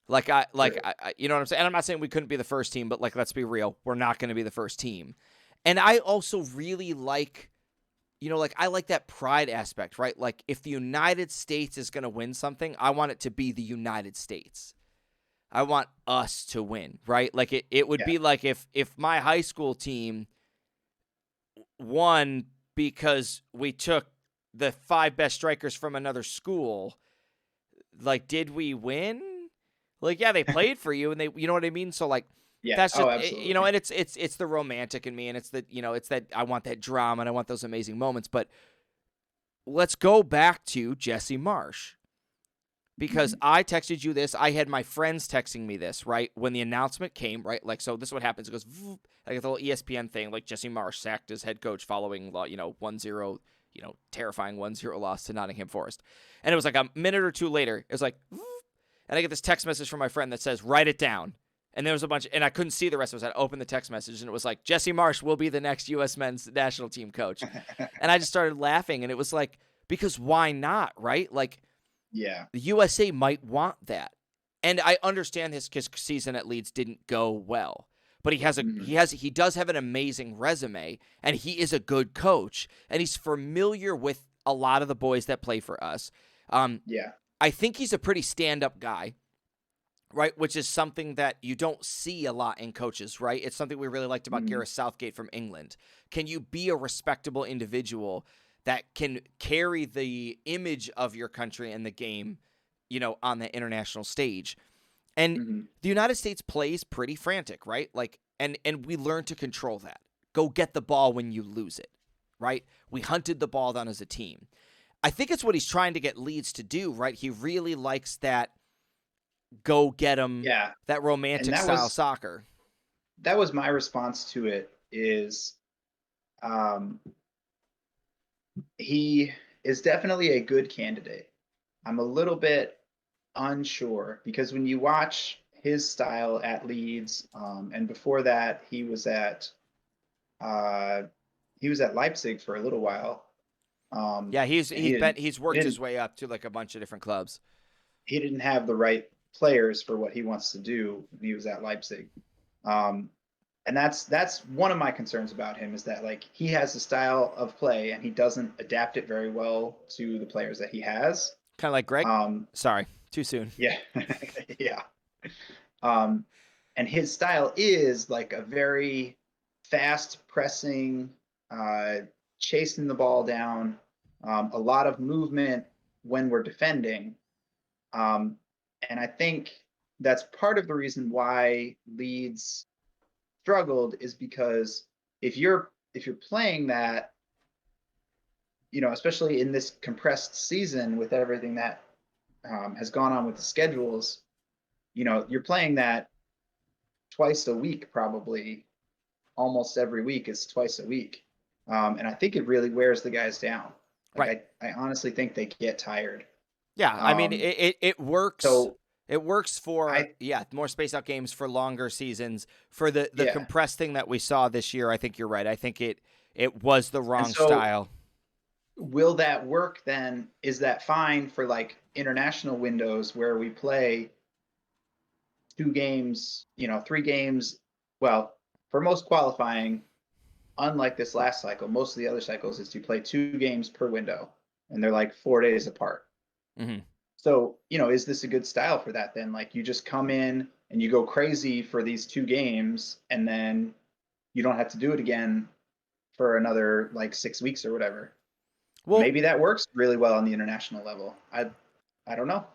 True. You know what I'm saying? And I'm not saying we couldn't be the first team, but like, let's be real, we're not going to be the first team. And I also really like, like I like that pride aspect, right? Like if the United States is going to win something, I want it to be the United States. I want us to win, right? Like it would Yeah, be like if my high school team won because we took the 5 best strikers from another school. Like, did we win? Like, yeah, they played for you, and you know what I mean. So, like, yeah. that's just Oh, absolutely. and it's the romantic in me, and it's it's that I want that drama and I want those amazing moments. But let's go back to Jesse Marsh because Mhm. I texted you this. I had my friends texting me this, right? When the announcement came, right? Like, so this is what happens. It goes, like the little ESPN thing, like Jesse Marsh sacked as head coach following, 1-0, terrifying 1-0 loss to Nottingham Forest. And it was like a minute or two later, it was like, and I get this text message from my friend that says, write it down. And there was a bunch, and I couldn't see the rest of it. I opened the text message, and it was like, Jesse Marsh will be the next U.S. men's national team coach. And I just started laughing, and it was like, because why not, right? Like, Yeah. the USA might want that. And I understand his season at Leeds didn't go well. But Mhm. he does have an amazing resume, and he is a good coach, and he's familiar with a lot of the boys that play for us. Yeah. I think he's a pretty stand-up guy, right? Which is something that you don't see a lot in coaches, right? It's something we really liked about Mhm. Gareth Southgate from England. Can you be a respectable individual that can carry the image of your country and the game, on the international stage? And Mhm. the United States plays pretty frantic, right? Like, and we learn to control that. Go get the ball when you lose it, right? We hunted the ball down as a team. I think it's what he's trying to get Leeds to do, right? He really likes that go get him, Yeah. that And romantic style soccer. that was my response to it is um, he is definitely a good candidate. I'm a little bit unsure because when you watch his style at Leeds, and before that uh, he was at Leipzig for a little while. Yeah, And he didn't he's he worked his didn't way up to like a bunch of different clubs. he didn't have the right players for what he wants to do when he was at Leipzig. Um, and that's one of my concerns about him is that like he has a style of play and he doesn't adapt it very well to the players that he has. Kind of like Greg. Um, Sorry, too soon. yeah, yeah. Um, and his style is like a very fast pressing, uh, chasing the ball down, a lot of movement when we're defending. Um, and I think that's part of the reason why Leeds struggled is because if you're playing that, especially in this compressed season with everything that has gone on with the schedules, you're playing that twice a week, probably almost every week is twice a week. And I think it really wears the guys down. Like Right. I honestly think they get tired. Yeah, I mean Um, it works. so It works for I more spaced out games for longer seasons. For the yeah. compressed thing that we saw this year, I think you're right. I think it was the And wrong so style. will that work then? Is that fine for like international windows where we play 2 games, 3 games? Well, for most qualifying, unlike this last cycle, most of the other cycles is you play 2 games per window and they're like 4 days apart. Hmm. So, is this a good style for that then? Like you just come in and you go crazy for these 2 games and then you don't have to do it again for another like 6 weeks or whatever. Well, Maybe that works really well on the international level. I don't know.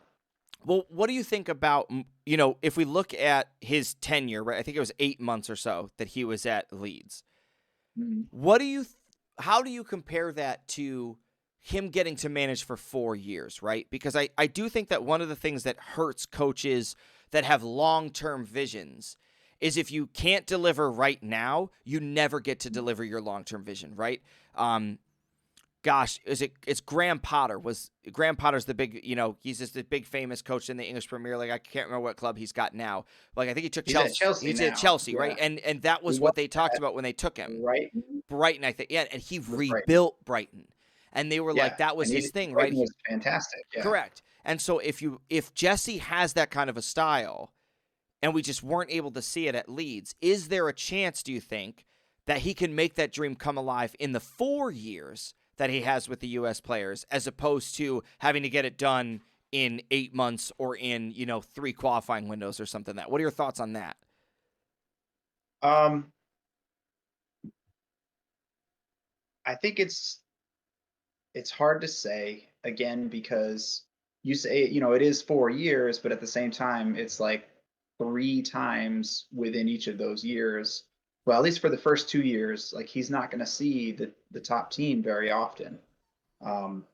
Well, what do you think about, if we look at his tenure, right? I think it was 8 months or so that he was at Leeds. Mhm. What do you, how do you compare that to him getting to manage for 4 years, right? Because I do think that one of the things that hurts coaches that have long-term visions is if you can't deliver right now, you never get to deliver your long-term vision, right? Um, it's Graham Potter. Graham Potter's the big, he's just the big famous coach in the English Premier League. I can't remember what club he's got now. Like I think he took He's at Chelsea. Chelsea He's at now. Chelsea, right? Yeah. And that He was was what they talked at about when they took him. Brighton. Brighton, I think. Yeah, and he With Brighton. rebuilt Brighton. And they were Yeah. like that was And his thing, right? Brighton was fantastic. Yeah. Correct. And so if Jesse has that kind of a style and we just weren't able to see it at Leeds, is there a chance, do you think, that he can make that dream come alive in the 4 years that he has with the U.S. players, as opposed to having to get it done in 8 months or in 3 qualifying windows or something? What are your thoughts on that? Um, I think it's hard to say again because you say it is 4 years, but at the same time it's like 3 times within each of those years. Well, at least for the first 2 years, like he's not going to see the top team very often. Um,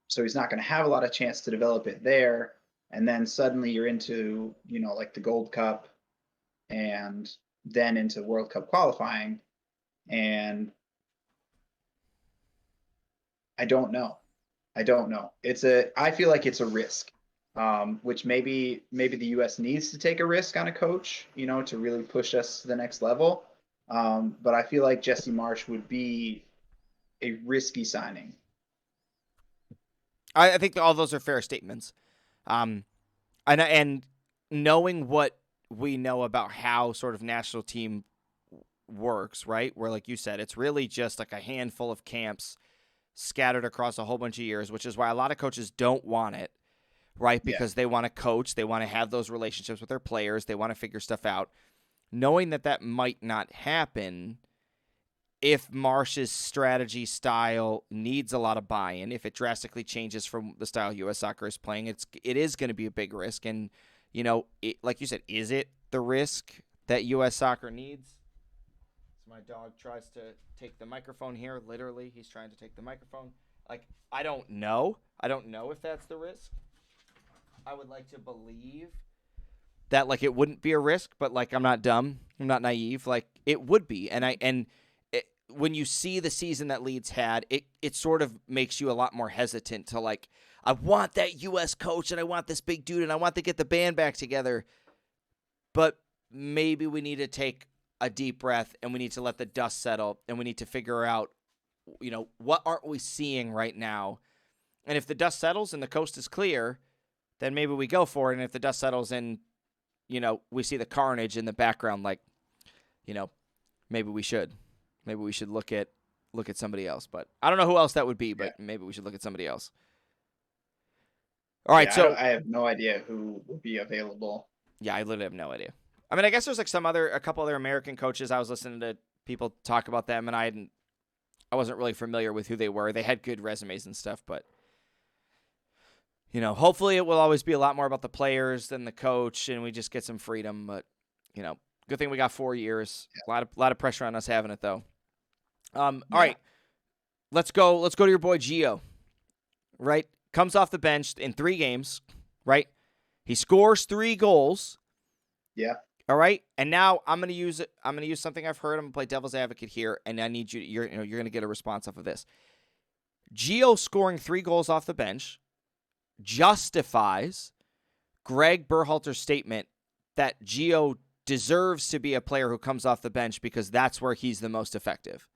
so he's not going to have a lot of chance to develop it there. And then suddenly you're into like the Gold Cup and then into World Cup qualifying, and I don't know. I don't know. I feel like it's a risk, which maybe the U.S. needs to take a risk on a coach, to really push us to the next level. But I feel like Jesse Marsch would be a risky signing. I think all those are fair statements. Um, and knowing what we know about how sort of national team works, right? Where, like you said, it's really just like a handful of camps scattered across a whole bunch of years, which is why a lot of coaches don't want it, right? Yeah. Because they want to coach, they want to have those relationships with their players, they want to figure stuff out. Knowing that that might not happen if Marsh's strategy style needs a lot of buy-in, if it drastically changes from the style U.S. Soccer is playing, it is going to be a big risk. And, like you said, is it the risk that U.S. Soccer needs? So my dog tries to take the microphone here. Literally, he's trying to take the microphone. Like, I don't know. I don't know if that's the risk. I would like to believe that, like, it wouldn't be a risk, but, like, I'm not dumb. I'm not naive. Like, it would be. When you see the season that Leeds had, it sort of makes you a lot more hesitant to, like, I want that U.S. coach and I want this big dude and I want to get the band back together. But maybe we need to take a deep breath and we need to let the dust settle and we need to figure out, what aren't we seeing right now? And if the dust settles and the coast is clear, then maybe we go for it. And if the dust settles and, we see the carnage in the background, like, maybe we should. Maybe we should look at somebody else. But I don't know who else that would be, but maybe we should look at somebody else. All right, so I have no idea who would be available. Yeah, I literally have no idea. I mean, I guess there's like a couple other American coaches. I was listening to people talk about them, and I wasn't really familiar with who they were. They had good resumes and stuff, but hopefully it will always be a lot more about the players than the coach, and we just get some freedom. But good thing we got 4 years. Yeah. A lot of pressure on us having it though. All right, let's go to your boy Gio. Right, comes off the bench in 3 games. Right, he scores 3 goals. Yeah. All right, and now I'm gonna use something I've heard. I'm gonna play devil's advocate here, and I need you're gonna get a response off of this. Gio scoring 3 goals off the bench justifies Greg Berhalter's statement that Gio deserves to be a player who comes off the bench because that's where he's the most effective.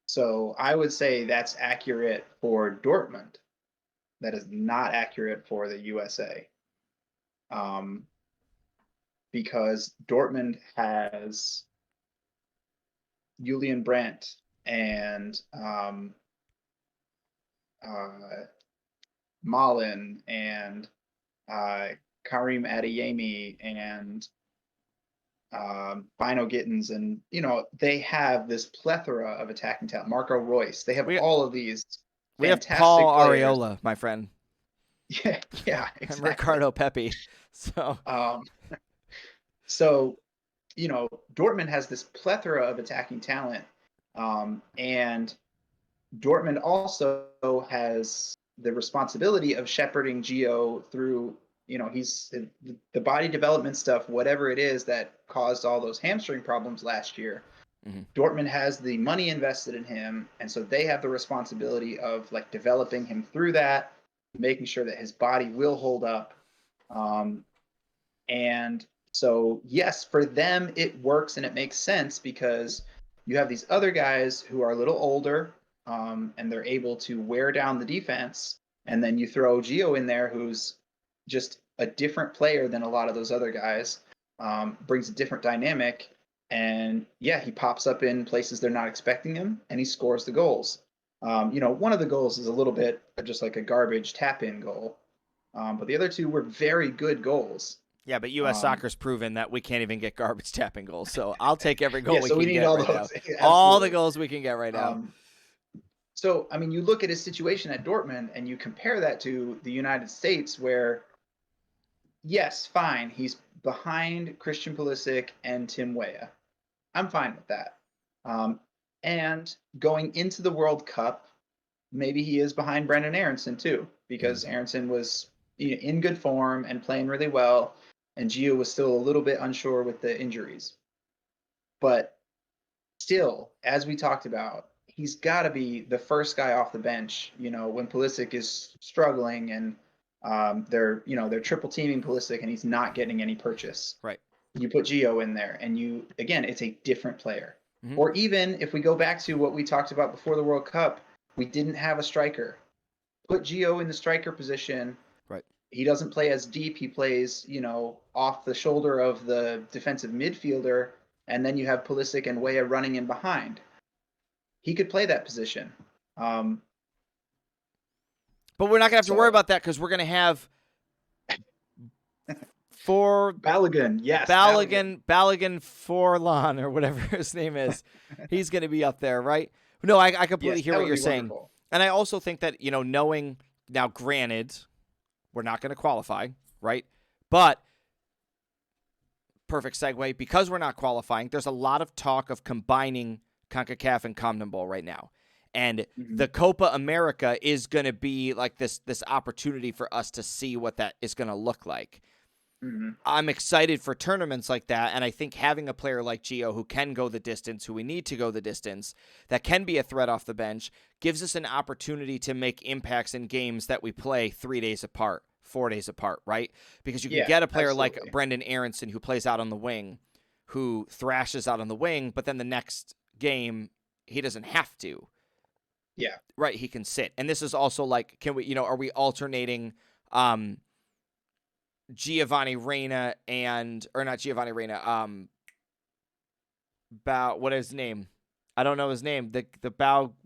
So I would say that's accurate for Dortmund. That is not accurate for the USA. Because Dortmund has Julian Brandt and Malin and Karim Adeyemi and Bino Gittins, and they have this plethora of attacking talent. Marco Royce, they have all of these. We have fantastic Paul players. Areola, my friend. Yeah, exactly. And Ricardo Pepi. So, Dortmund has this plethora of attacking talent, and Dortmund also has the responsibility of shepherding Gio through. He's the body development stuff, whatever it is that caused all those hamstring problems last year. Mm-hmm. Dortmund has the money invested in him, and so they have the responsibility of like developing him through that, making sure that his body will hold up. And so, yes, for them, it works and it makes sense because you have these other guys who are a little older, and they're able to wear down the defense. And then you throw Gio in there, who's just a different player than a lot of those other guys, brings a different dynamic. And yeah, he pops up in places they're not expecting him, and he scores the goals. One of the goals is a little bit just like a garbage tap-in goal, but the other 2 were very good goals. Yeah, but U.S. Soccer's proven that we can't even get garbage tapping goals. So I'll take every goal we can get right now. All the goals we can get right now. So, I mean, you look at his situation at Dortmund and you compare that to the United States where, yes, fine, he's behind Christian Pulisic and Tim Weah. I'm fine with that. And going into the World Cup, maybe he is behind Brendan Aronson too, because Aronson was in good form and playing really well, and Gio was still a little bit unsure with the injuries. But still, as we talked about, he's got to be the first guy off the bench, when Pulisic is struggling and they're triple teaming Pulisic and he's not getting any purchase. Right. You put Gio in there and it's a different player. Mm-hmm. Or even if we go back to what we talked about before the World Cup, we didn't have a striker. Put Gio in the striker position. Right. he doesn't play as deep. He plays, off the shoulder of the defensive midfielder, and then you have Pulisic and Weah running in behind. He could play that position. Um, But we're not going to have to worry so about that because we're going to have Balogun, yes, Balogun Forlan or whatever his name is. He's going to be up there, right? No, I completely hear what you're saying. Wonderful. And I also think that, knowing now, granted, we're not going to qualify, right? But perfect segue, because we're not qualifying, there's a lot of talk of combining CONCACAF and CONMEBOL right now. And the Copa America is going to be like this opportunity for us to see what that is going to look like. I'm excited for tournaments like that, and I think having a player like Gio who can go the distance, who we need to go the distance, that can be a threat off the bench, gives us an opportunity to make impacts in games that we play 3 days apart, 4 days apart, right? Because you can get a player like Brendan Aronson who plays out on the wing, who thrashes out on the wing, but then the next game he doesn't have to. Yeah. Right, he can sit. And this is also like, can we, are we alternating Giovanni Reyna or not Giovanni Reyna, what is his name? I don't know his name. The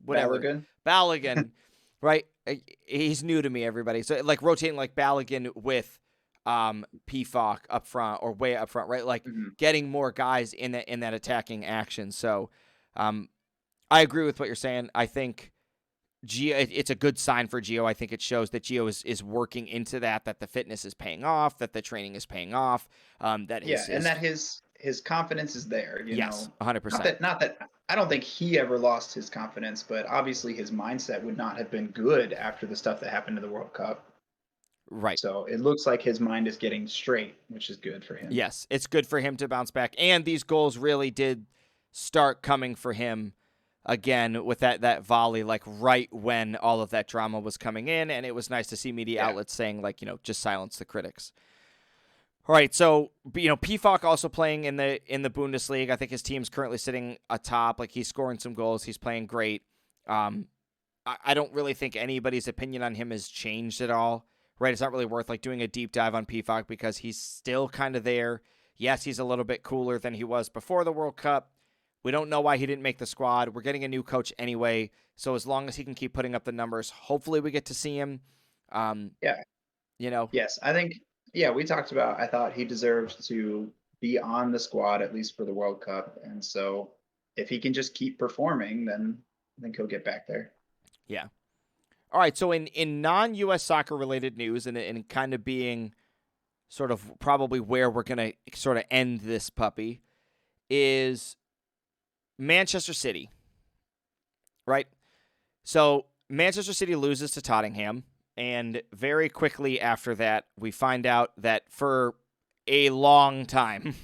whatever. Balogun, right? He's new to me, everybody. So like rotating like Balogun with Pifok up front or way up front, right? Like getting more guys in that attacking action. So I agree with what you're saying. I think Gio, it's a good sign for Gio. I think it shows that Gio is working into that the fitness is paying off, that the training is paying off. And that his confidence is there. Yes, 100%. Not that I don't think he ever lost his confidence, but obviously his mindset would not have been good after the stuff that happened to the World Cup. Right. So it looks like his mind is getting straight, which is good for him. Yes, it's good for him to bounce back. And these goals really did start coming for him again with that volley, like right when all of that drama was coming in. And it was nice to see media outlets saying, like, just silence the critics. All right, so, Pifok also playing in the Bundesliga. I think his team's currently sitting atop. Like, he's scoring some goals. He's playing great. I don't really think anybody's opinion on him has changed at all. Right, it's not really worth like doing a deep dive on Pifok because he's still kind of there. Yes, he's a little bit cooler than he was before the World Cup. We don't know why he didn't make the squad. We're getting a new coach anyway, so as long as he can keep putting up the numbers, hopefully we get to see him. Yes, I think. Yeah, we talked about. I thought he deserved to be on the squad at least for the World Cup, and so if he can just keep performing, then I think he'll get back there. Yeah. All right, so in non-U.S. soccer-related news and kind of being sort of probably where we're going to sort of end this puppy is Manchester City, right? So Manchester City loses to Tottenham, and very quickly after that, we find out that for a long time,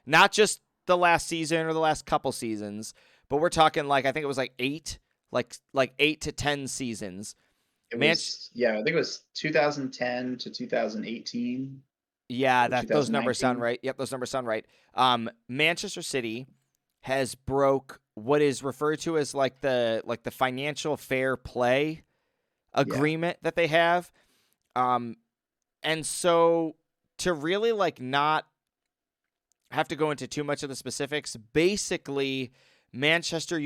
not just the last season or the last couple seasons, but we're talking like, I think it was like 8 to 10 seasons. I think it was 2010 to 2018. Yeah, those numbers sound right. Yep, those numbers sound right. Manchester City has broke what is referred to as like the financial fair play agreement that they have. And so to really like not have to go into too much of the specifics, basically Manchester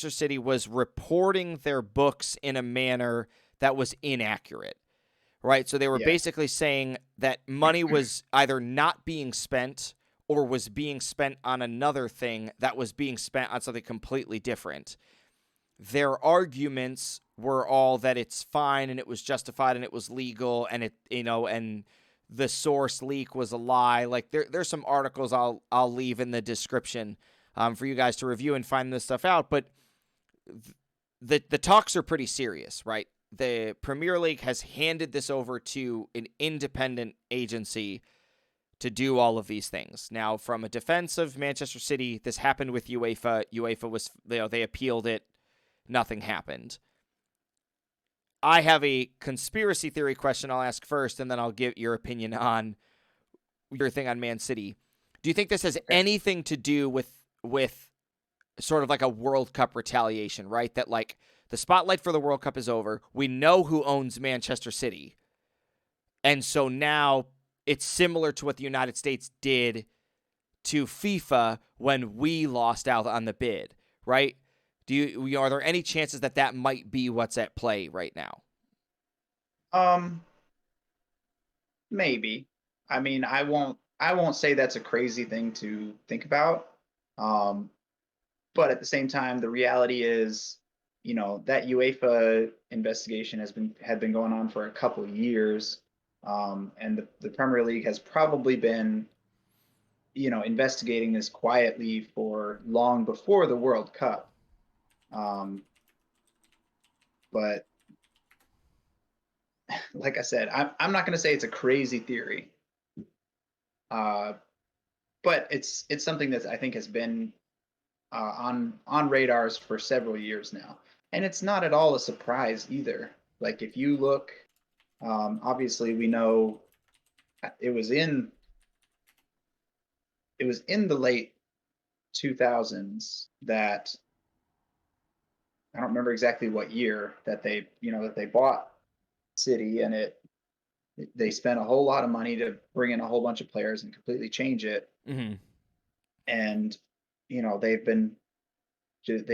City was reporting their books in a manner that was inaccurate, right? So they were basically saying that money was either not being spent or was being spent on another thing that was being spent on something completely different. Their arguments were all that it's fine and it was justified and it was legal and and the source leak was a lie. Like there's some articles I'll leave in the description for you guys to review and find this stuff out. But the talks are pretty serious, right? The Premier League has handed this over to an independent agency to do all of these things. Now, from a defense of Manchester City, this happened with UEFA. UEFA was, they appealed it. Nothing happened. I have a conspiracy theory question I'll ask first, and then I'll give your opinion on your thing on Man City. Do you think this has anything to do with sort of like a World Cup retaliation, right? That like the spotlight for the World Cup is over. We know who owns Manchester City. And so now it's similar to what the United States did to FIFA when we lost out on the bid, right? Are there any chances that that might be what's at play right now? Um, maybe. I mean, I won't say that's a crazy thing to think about. Um, but at the same time, the reality is, that UEFA investigation had been going on for a couple of years. And the Premier League has probably been, investigating this quietly for long before the World Cup. Um, but like I said, I'm not going to say it's a crazy theory, uh, but it's something that I think has been on radars for several years now, and it's not at all a surprise either. Like if you look, obviously we know it was in the late 2000s that I don't remember exactly what year that they bought City, and they spent a whole lot of money to bring in a whole bunch of players and completely change it. Mm-hmm. And they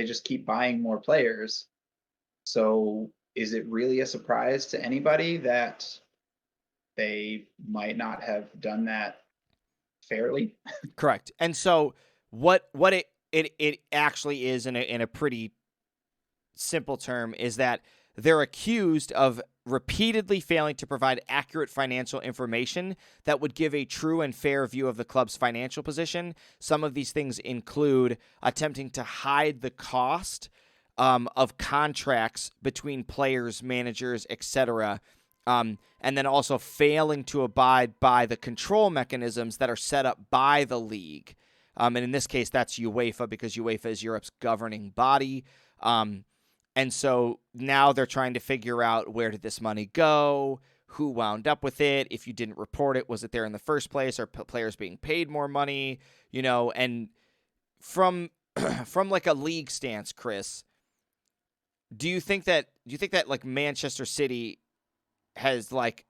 just keep buying more players. So is it really a surprise to anybody that they might not have done that fairly? Correct. And so what it actually is in a pretty simple term is that they're accused of repeatedly failing to provide accurate financial information that would give a true and fair view of the club's financial position. Some of these things include attempting to hide the cost of contracts between players, managers, etc., and then also failing to abide by the control mechanisms that are set up by the league. And in this case, that's UEFA, because UEFA is Europe's governing body. And so now they're trying to figure out, where did this money go? Who wound up with it? If you didn't report it, was it there in the first place? Are players being paid more money? And from from like a league stance, Chris, do you think that like Manchester City has like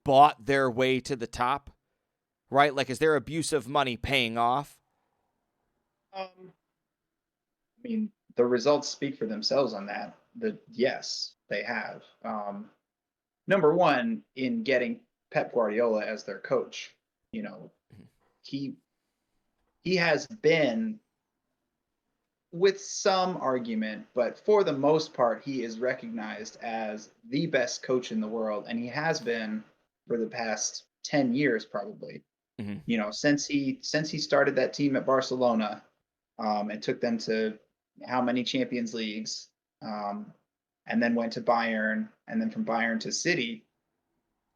bought their way to the top? Right? Like, is their abuse of money paying off? Um, I mean, the results speak for themselves on that. Yes, they have. Number one, in getting Pep Guardiola as their coach, you know, he he has been, with some argument, but for the most part, he is recognized as the best coach in the world, and he has been for the past 10 years probably. Mm-hmm. Since he started that team at Barcelona, and took them to how many Champions Leagues, um, and then went to Bayern, and then from Bayern to City,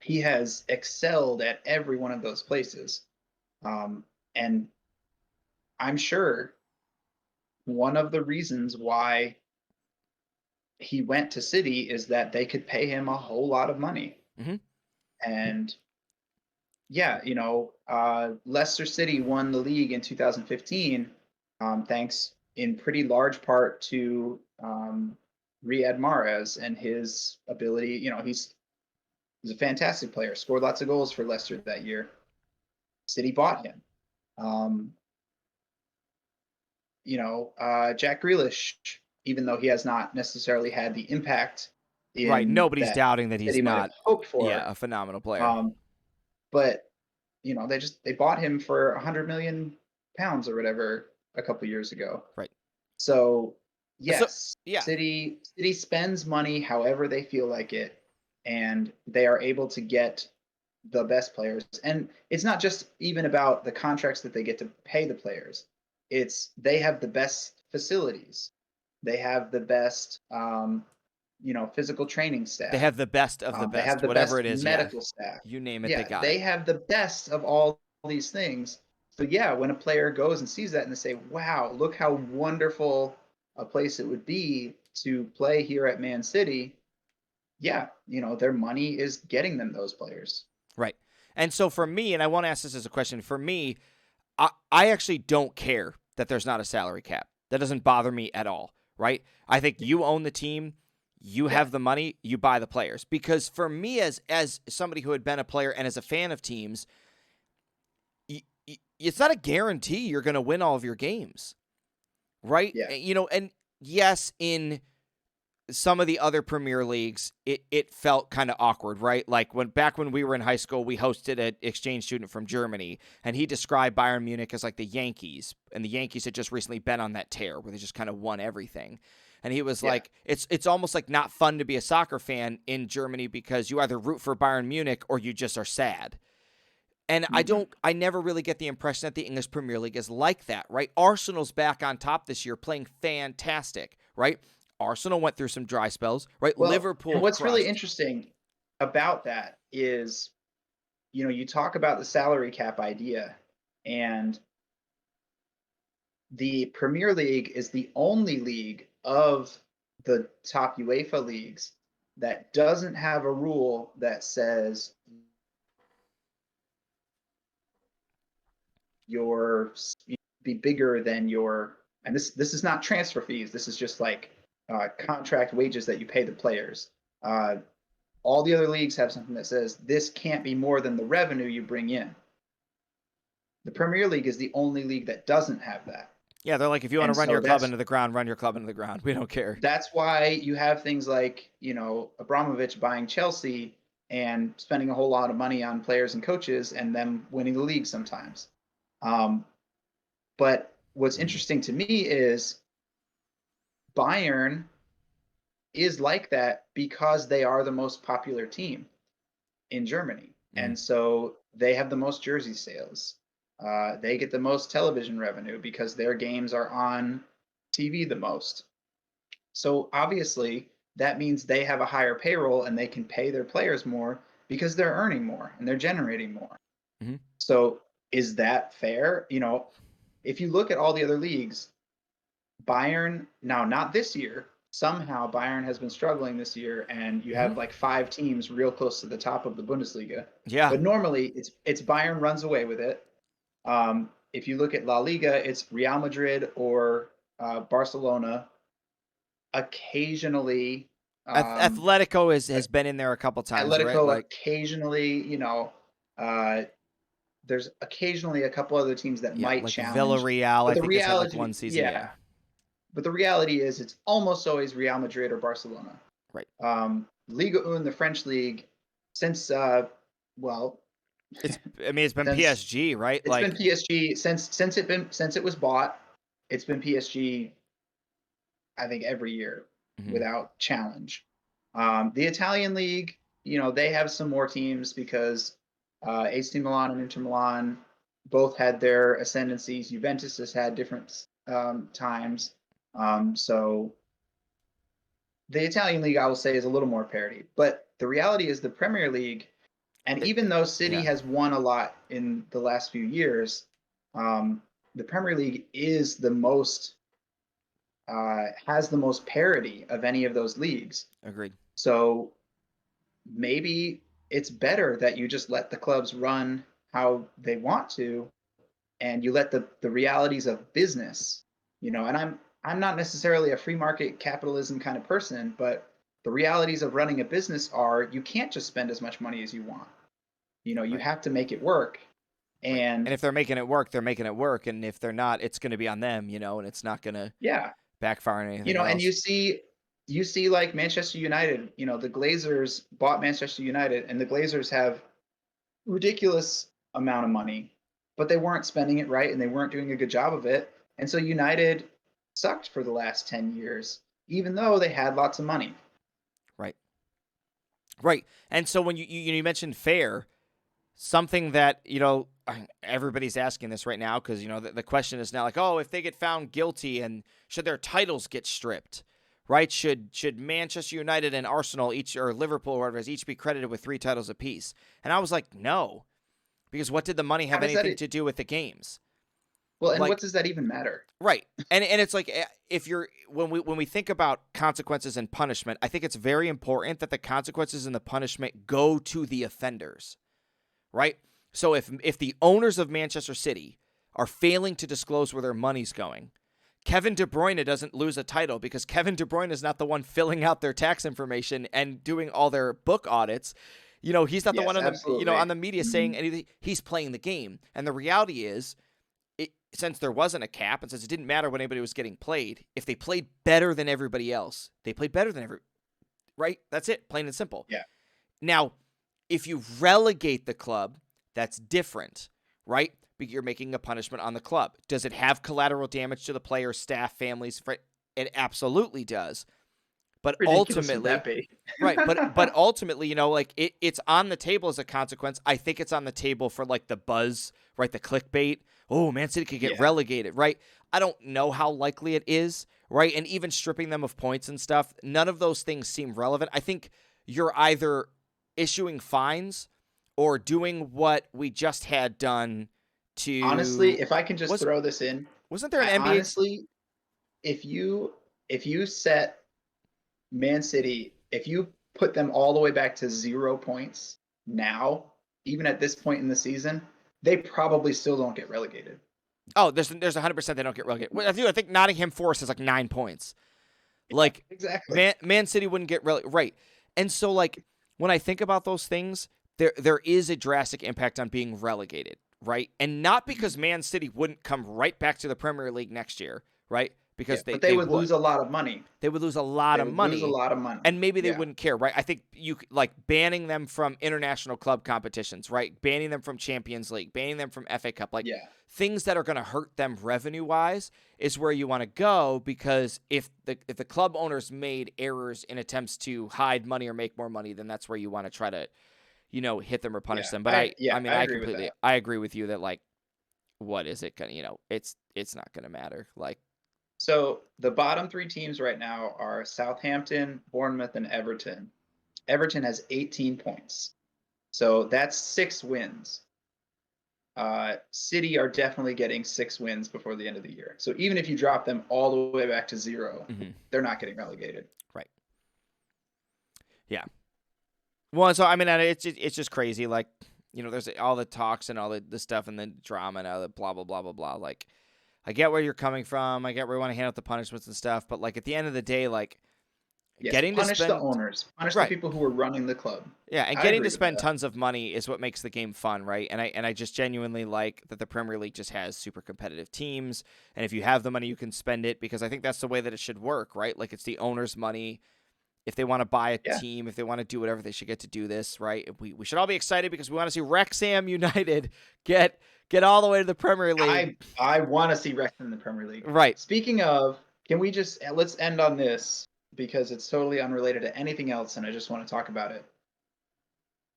he has excelled at every one of those places. And I'm sure one of the reasons why he went to City is that they could pay him a whole lot of money. Mm-hmm. And yeah, Leicester City won the league in 2015, thanks in pretty large part to Riyad Mahrez and his ability. He's a fantastic player, scored lots of goals for Leicester that year. City bought him. Um, Jack Grealish, even though he has not necessarily had the impact Right. in Nobody's that doubting that that he's he might have not, hoped yeah, for, a phenomenal player. um, but they bought him for 100 million pounds or whatever a couple years ago. Right. So So, yes, yeah. City spends money however they feel like it, and they are able to get the best players. And it's not just even about the contracts that they get to pay the players. It's they have the best facilities. They have the best, physical training They staff. have the best of the They have best, the whatever best it is. Yeah. medical staff. You name it, they Yeah, got it. they have the best of all these things. So yeah, when a player goes and sees that and they say, "Wow, look how wonderful a place it would be to play here at Man City." Yeah, their money is getting them those players. Right. And so for me, and I want to ask this as a question, for me, I actually don't care that there's not a salary cap. That doesn't bother me at all, right? I think you own the team. You have the money, you buy the players. Because for me, as somebody who had been a player and as a fan of teams, it's not a guarantee you're going to win all of your games, right? Yeah. And yes, in some of the other Premier Leagues, it felt kind of awkward, right? Like back when we were in high school, we hosted an exchange student from Germany, and he described Bayern Munich as like the Yankees, and the Yankees had just recently been on that tear where they just kind of won everything. And he was like, it's almost like not fun to be a soccer fan in Germany because you either root for Bayern Munich or you just are sad. And I never really get the impression that the English Premier League is like that, right? Arsenal's back on top this year playing fantastic, right? Arsenal went through some dry spells, right? Well, Liverpool. and what's crushed. really interesting about that is, you talk about the salary cap idea, and the Premier League is the only league of the top UEFA leagues that doesn't have a rule that says be bigger than and this is not transfer fees. This is just like contract wages that you pay the players. All the other leagues have something that says this can't be more than the revenue you bring in. The Premier League is the only league that doesn't have that. Yeah, they're like, if you want to run your club into the ground, run your club into the ground. We don't care. That's why you have things like, Abramovich buying Chelsea and spending a whole lot of money on players and coaches and them winning the league sometimes. But what's interesting to me is Bayern is like that because they are the most popular team in Germany. And so they have the most jersey sales. They get the most television revenue because their games are on TV the most. So obviously that means they have a higher payroll and they can pay their players more because they're earning more and they're generating more. Mm-hmm. So is that fair? If you look at all the other leagues, Bayern, now not this year, somehow Bayern has been struggling this year, and you have like 5 teams real close to the top of the Bundesliga. Yeah. But normally it's Bayern runs away with it. If you look at La Liga, it's Real Madrid or Barcelona. Occasionally, Atletico has been in there a couple times. Atletico, right? Occasionally, there's occasionally a couple other teams that might like challenge. Villarreal, I think they had like one season. Yeah. But the reality is it's almost always Real Madrid or Barcelona. Right. Ligue 1, the French league, since it's been PSG, right? It's been PSG since it was bought. It's been PSG, I think, every year without challenge. The Italian league, they have some more teams because AC Milan and Inter Milan both had their ascendancies. Juventus has had different times. So the Italian league, I will say, is a little more parity. But the reality is the Premier League, and even though City has won a lot in the last few years, the Premier League is the most has the most parity of any of those leagues. Agreed. So maybe it's better that you just let the clubs run how they want to, and you let the realities of business, and I'm not necessarily a free market capitalism kind of person, but the realities of running a business are you can't just spend as much money as you want. You have to make it work. And if they're making it work, they're making it work. And if they're not, it's going to be on them, and it's not going to backfire on anything else. And you see like Manchester United, the Glazers bought Manchester United, and the Glazers have ridiculous amount of money, but they weren't spending it right and they weren't doing a good job of it. And so United sucked for the last 10 years, even though they had lots of money. Right. And so when you mentioned fair, something that, everybody's asking this right now because, the question is now like, oh, if they get found guilty and should their titles get stripped, right? Should Manchester United and Arsenal or Liverpool or whatever it is, each be credited with 3 titles apiece? And I was like, no, because what did the money have anything to do with the games? Well, and what does that even matter? Right. And it's like when we think about consequences and punishment, I think it's very important that the consequences and the punishment go to the offenders. Right? So if the owners of Manchester City are failing to disclose where their money's going, Kevin De Bruyne doesn't lose a title because Kevin De Bruyne is not the one filling out their tax information and doing all their book audits. He's not the one Yes, on absolutely. on the media saying anything. He's playing the game. And the reality is, since there wasn't a cap and since it didn't matter when anybody was getting played, if they played better than everybody else, they played better than right? That's it, plain and simple. Yeah. Now, if you relegate the club, that's different, right? You're making a punishment on the club. Does it have collateral damage to the players, staff, families? It absolutely does. But Ridiculous would ultimately, that be? right? But ultimately, it's on the table as a consequence. I think it's on the table for like the buzz, right? The clickbait. Oh, Man City could get relegated, right? I don't know how likely it is, right? And even stripping them of points and stuff, none of those things seem relevant. I think you're either issuing fines or doing what we just had done to. Honestly, if I can just throw this in, wasn't there an NBA? Honestly, if you set Man City, if you put them all the way back to 0 points now, even at this point in the season, they probably still don't get relegated. Oh, there's 100% they don't get relegated. I think Nottingham Forest has like 9 points. Like exactly, Man City wouldn't get relegated, right? And so like when I think about those things, there is a drastic impact on being relegated, right? And not because Man City wouldn't come right back to the Premier League next year, right? Because but they would lose a lot of money. They would lose a lot of money. Lose a lot of money. And maybe they wouldn't care, right? I think you like banning them from international club competitions, right? Banning them from Champions League, banning them from FA Cup, like things that are going to hurt them revenue-wise is where you want to go, because if the club owners made errors in attempts to hide money or make more money, then that's where you want to try to, hit them or punish them. But I agree with you that like, what is it going to, it's not going to matter. Like, so the bottom 3 teams right now are Southampton, Bournemouth, and Everton. Everton has 18 points. So that's 6 wins. City are definitely getting 6 wins before the end of the year. So even if you drop them all the way back to 0, they're not getting relegated. Right. Yeah. Well, so I mean, it's just crazy. Like, there's all the talks and all the stuff and the drama and all the blah blah blah blah blah. Like, I get where you're coming from. I get where you want to hand out the punishments and stuff. But like at the end of the day, like getting punish to spend the owners, punish the people who are running the club. Yeah, and getting to spend tons of money is what makes the game fun, right? And I just genuinely like that the Premier League just has super competitive teams. And if you have the money, you can spend it, because I think that's the way that it should work, right? Like it's the owners' money. If they want to buy a team, if they want to do whatever, they should get to do this, right? We should all be excited because we want to see Wrexham United get all the way to the Premier League. I want to see Wrexham in the Premier League. Right. Speaking of, let's end on this because it's totally unrelated to anything else, and I just want to talk about it.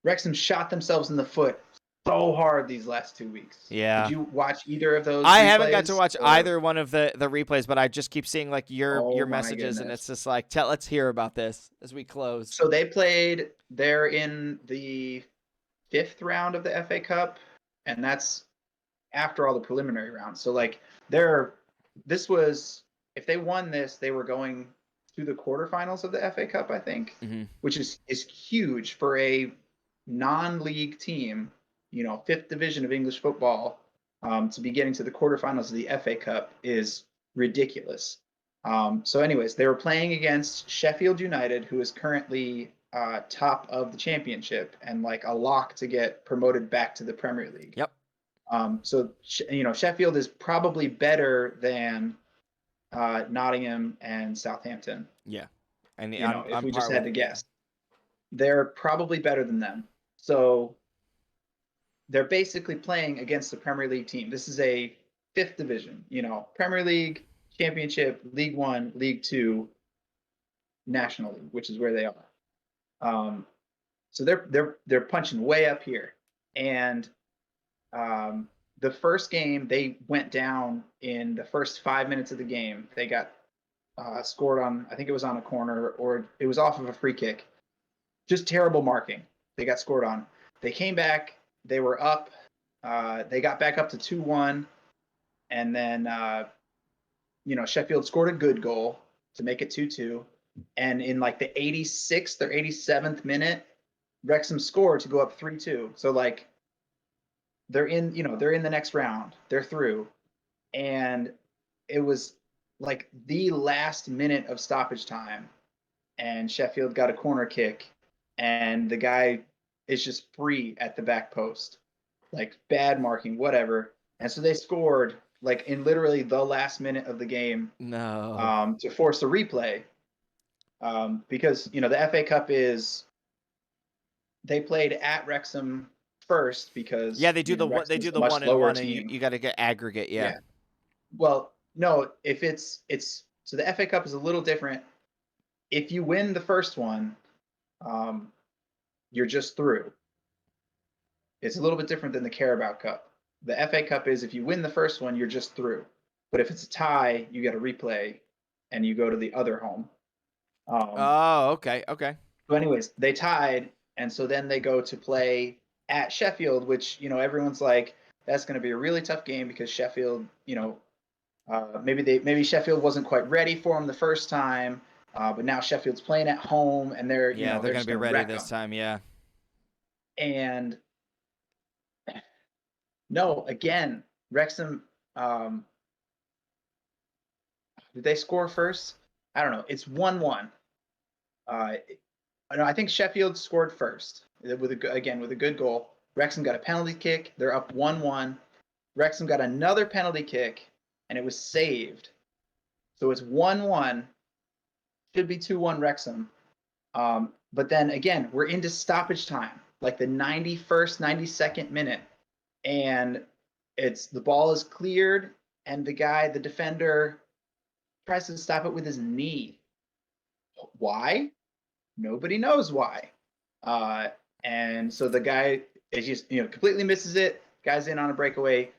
Wrexham shot themselves in the foot so hard these last 2 weeks. Yeah. Did you watch either of those? I haven't got to watch either one of the replays, but I just keep seeing like your messages, and it's just like, let's hear about this as we close. So they're in the 5th round of the FA Cup, and that's after all the preliminary rounds. So like if they won this, they were going to the quarterfinals of the FA Cup, I think, which is huge for a non-league team, 5th division of English football, to be getting to the quarterfinals of the FA Cup is ridiculous. So anyways, they were playing against Sheffield United, who is currently top of the championship and like a lock to get promoted back to the Premier League. Yep. So Sheffield is probably better than Nottingham and Southampton. Yeah. And if we just had to guess, they're probably better than them. So they're basically playing against the Premier League team. This is a 5th division, Premier League, Championship, League One, League Two, National League, which is where they are. So they're punching way up here. And the first game, they went down in the first 5 minutes of the game. They got scored on, I think it was on a corner, or it was off of a free kick. Just terrible marking. They got scored on. They came back. They were up. They got back up to 2-1. And then, Sheffield scored a good goal to make it 2-2. And in like the 86th or 87th minute, Wrexham scored to go up 3-2. So like they're in the next round. They're through. And it was like the last minute of stoppage time, and Sheffield got a corner kick, and the guy is just free at the back post, like bad marking, whatever. And so they scored like in literally the last minute of the game No. to force a replay, because the FA Cup is they played at Wrexham first Yeah, because they do the what they Wrexham's do a the much one and lower one, and you, team. you got to get aggregate. Yeah. Yeah. Well, no, if it's so the FA Cup is a little different. If you win the first one, um, you're just through. It's a little bit different than the Carabao Cup. The FA Cup is if you win the first one, you're just through. But if it's a tie, you get a replay, and you go to the other home. Oh, okay, okay. So, anyways, they tied, and so then they go to play at Sheffield, which everyone's like, that's going to be a really tough game because Sheffield, maybe Sheffield wasn't quite ready for them the first time, but now Sheffield's playing at home, and they're Yeah, they're they're gonna just be going to ready wreck this them. time. Yeah. And no, again, Wrexham. Did they score first? I don't know. It's 1-1. Uh, no, I think Sheffield scored first with a good goal. Wrexham got a penalty kick. They're up 1-1. Wrexham got another penalty kick, and it was saved. So it's 1-1. Should be 2-1 Wrexham. But then again, we're into stoppage time, like the 91st, 92nd minute, and it's the ball is cleared, and the defender, tries to stop it with his knee. Why? Nobody knows why. Uh, and so the guy is just completely misses it. Guy's in on a breakaway,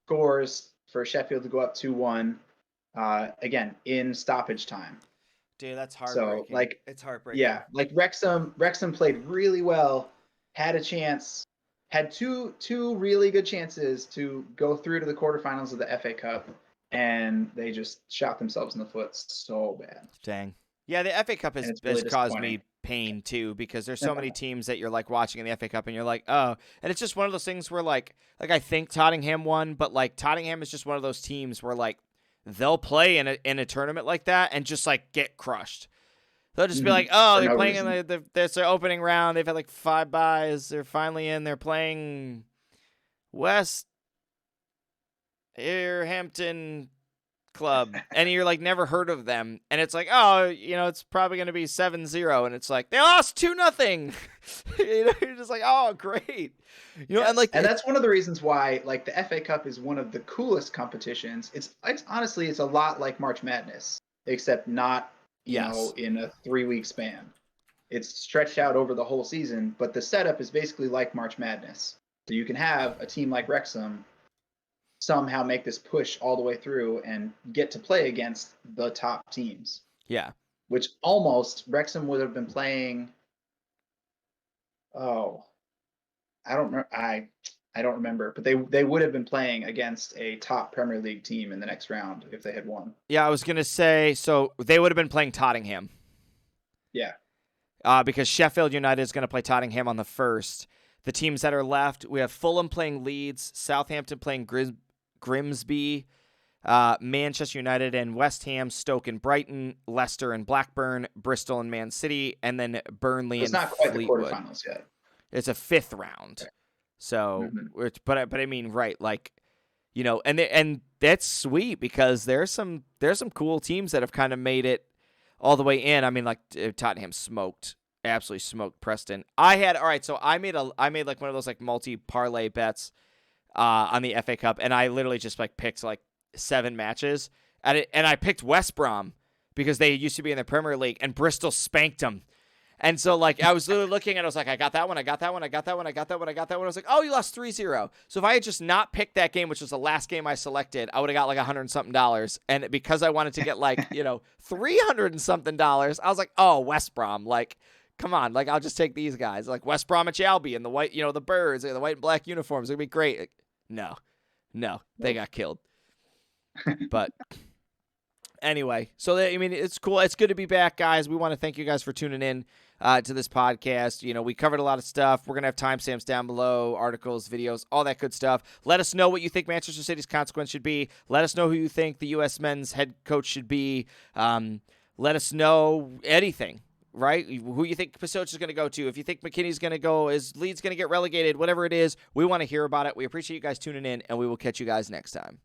scores for Sheffield to go up 2-1. Again in stoppage time. Dude, that's So heartbreaking. like, It's heartbreaking. yeah, like Wrexham played really well, had a chance, had two really good chances to go through to the quarterfinals of the FA Cup, and they just shot themselves in the foot so bad. Dang. Yeah, the FA Cup And has, it's really has caused disappointing. me pain too because there's so many teams that you're like watching in the FA Cup and you're like, oh, and it's just one of those things where like I think Tottenham won, but like Tottenham is just one of those teams where like they'll play in a tournament like that and just like get crushed. They'll just be like, oh, For they're no playing in reason. there's their opening round. They've had like 5 buys. They're finally in. They're playing West Hampton Club, and you're like never heard of them, and it's like, oh, it's probably going to be 7-0, and it's like they lost 2-0. You're just like, oh, great. And Yes, like and that's one of the reasons why like the FA Cup is one of the coolest competitions. It's honestly it's a lot like March Madness, except not yes, in a 3 week span. It's stretched out over the whole season, but the setup is basically like March Madness. So you can have a team like Wrexham somehow make this push all the way through and get to play against the top teams, yeah, which almost Wrexham would have been playing. Oh, I don't remember, but they would have been playing against a top Premier League team in the next round if they had won. yeah. I was gonna say, so they would have been playing Tottenham, Yeah. because Sheffield United is going to play Tottenham on the first. The teams that are left, we have Fulham playing Leeds, Southampton playing Grimsby, Manchester United and West Ham, Stoke and Brighton, Leicester and Blackburn, Bristol and Man City, and then Burnley It's and not quite the Fleetwood. quarterfinals yet. It's a fifth round. Okay. So, Mm-hmm. but I mean, right, like, and that's sweet because there's some cool teams that have kind of made it all the way in. I mean, like Tottenham absolutely smoked Preston. All right, so I made like one of those like multi parlay bets on the FA Cup, and I literally just like picked like 7 matches, and I picked West Brom because they used to be in the Premier League, and Bristol spanked them. And so, like, I was literally looking at it, I was like, I got that one, I got that one, I got that one, I got that one, I got that one. I was like, oh, you lost 3-0. So if I had just not picked that game, which was the last game I selected, I would have got like $100 and something. And because I wanted to get like, $300 and something, I was like, oh, West Brom, like, come on, like, I'll just take these guys. Like, West Bromwich Albion, the white, the birds, the white and black uniforms, it'd be great. Like, no, they got killed. But Anyway, so it's cool. It's good to be back, guys. We want to thank you guys for tuning in to this podcast. We covered a lot of stuff. We're going to have timestamps down below, articles, videos, all that good stuff. Let us know what you think Manchester City's consequence should be. Let us know who you think the U.S. men's head coach should be. Let us know anything, right? Who you think Pisoch is going to go to. If you think McKinney's going to go, is Leeds going to get relegated, whatever it is, we want to hear about it. We appreciate you guys tuning in, and we will catch you guys next time.